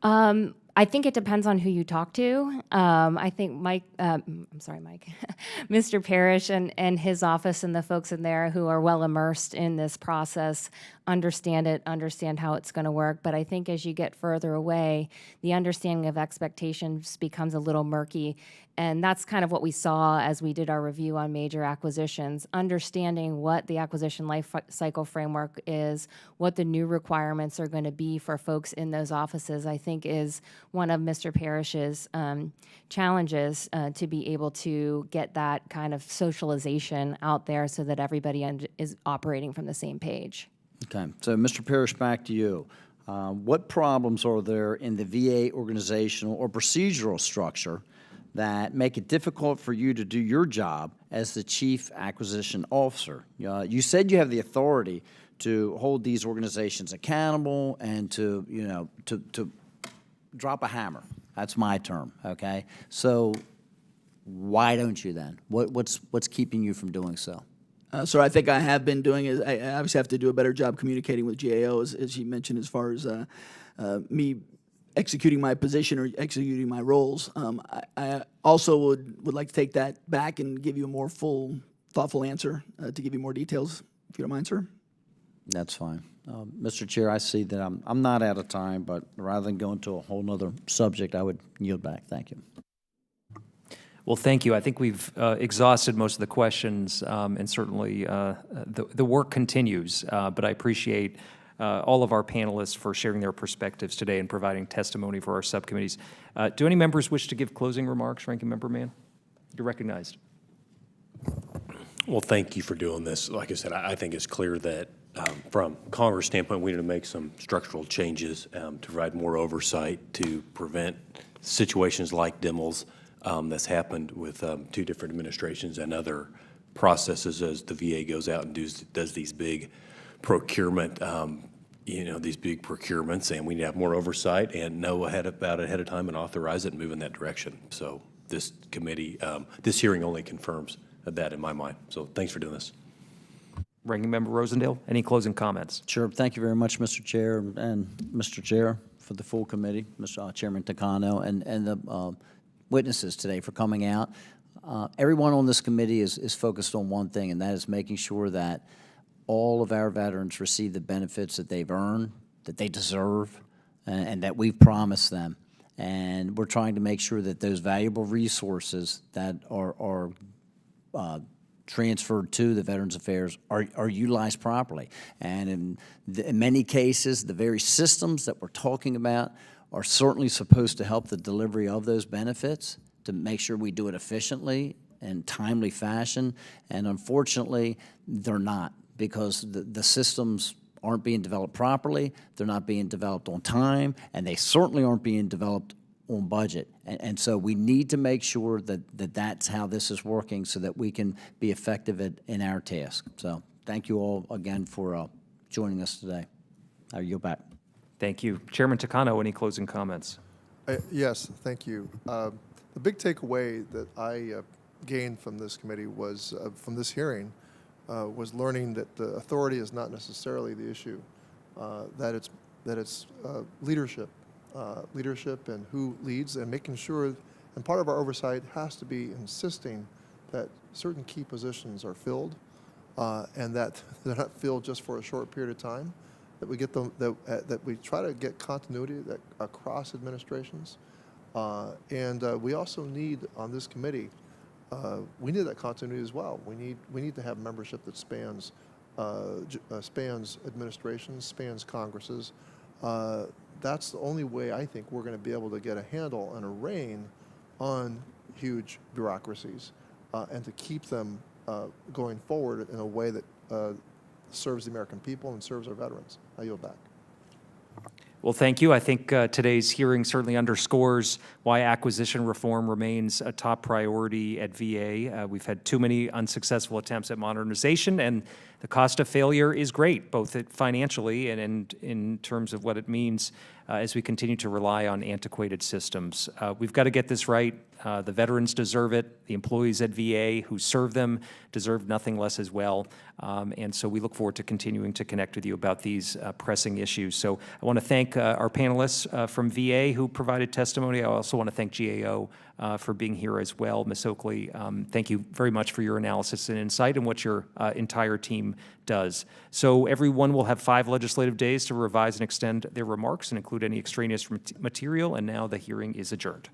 S7: I think it depends on who you talk to. I think Mr. Parrish and his office and the folks in there who are well immersed in this process understand it, understand how it's going to work. But I think as you get further away, the understanding of expectations becomes a little murky. And that's kind of what we saw as we did our review on major acquisitions, understanding what the acquisition life cycle framework is, what the new requirements are going to be for folks in those offices, I think is one of Mr. Parrish's challenges, to be able to get that kind of socialization out there so that everybody is operating from the same page.
S5: Okay, so Mr. Parrish, back to you. What problems are there in the VA organizational or procedural structure that make it difficult for you to do your job as the Chief Acquisition Officer? You said you have the authority to hold these organizations accountable and to drop a hammer. That's my term, okay? So why don't you then? What's keeping you from doing so?
S6: So I think I have been doing is I obviously have to do a better job communicating with GAO, as you mentioned, as far as me executing my position or executing my roles. I also would like to take that back and give you a more full, thoughtful answer to give you more details, if you don't mind, sir.
S5: That's fine. Mr. Chair, I see that I'm not out of time, but rather than go into a whole nother subject, I would yield back. Thank you.
S2: Well, thank you. I think we've exhausted most of the questions, and certainly the work continues. But I appreciate all of our panelists for sharing their perspectives today and providing testimony for our subcommittees. Do any members wish to give closing remarks? Ranking Member Mann, you're recognized.
S3: Well, thank you for doing this. Like I said, I think it's clear that from Congress' standpoint, we need to make some structural changes to provide more oversight to prevent situations like Dimmel's that's happened with two different administrations and other processes as the VA goes out and does these big procurement, these big procurements, and we need to have more oversight and know about it ahead of time and authorize it and move in that direction. So this committee, this hearing only confirms that in my mind. So thanks for doing this.
S2: Ranking Member Rosendale, any closing comments?
S5: Sure. Thank you very much, Mr. Chair, and Mr. Chair for the full committee, Mr. Chairman Takano, and the witnesses today for coming out. Everyone on this committee is focused on one thing, and that is making sure that all of our veterans receive the benefits that they've earned, that they deserve, and that we've promised them. And we're trying to make sure that those valuable resources that are transferred to the Veterans Affairs are utilized properly. And in many cases, the very systems that we're talking about are certainly supposed to help the delivery of those benefits, to make sure we do it efficiently and timely fashion. And unfortunately, they're not, because the systems aren't being developed properly, they're not being developed on time, and they certainly aren't being developed on budget. And so we need to make sure that that's how this is working so that we can be effective in our task. So thank you all again for joining us today. I yield back.
S2: Thank you. Chairman Takano, any closing comments?
S4: Yes, thank you. The big takeaway that I gained from this committee was, from this hearing, was learning that the authority is not necessarily the issue, that it's leadership. Leadership and who leads, and making sure, and part of our oversight has to be insisting that certain key positions are filled, and that they're not filled just for a short period of time, that we get them, that we try to get continuity across administrations, We also need, on this committee, we need that continuity as well. We need to have membership that spans administrations, spans Congresses. That's the only way I think we're going to be able to get a handle and a rein on huge bureaucracies and to keep them going forward in a way that serves the American people and serves our veterans. I yield back.
S2: Well, thank you. I think today's hearing certainly underscores why acquisition reform remains a top priority at VA. We've had too many unsuccessful attempts at modernization, and the cost of failure is great, both financially and in terms of what it means as we continue to rely on antiquated systems. We've got to get this right. The veterans deserve it. The employees at VA who serve them deserve nothing less as well. And so we look forward to continuing to connect with you about these pressing issues. So I want to thank our panelists from VA who provided testimony. I also want to thank GAO for being here as well. Ms. Oakley, thank you very much for your analysis and insight and what your entire team does. So everyone will have 5 legislative days to revise and extend their remarks and include any extraneous material, and now the hearing is adjourned.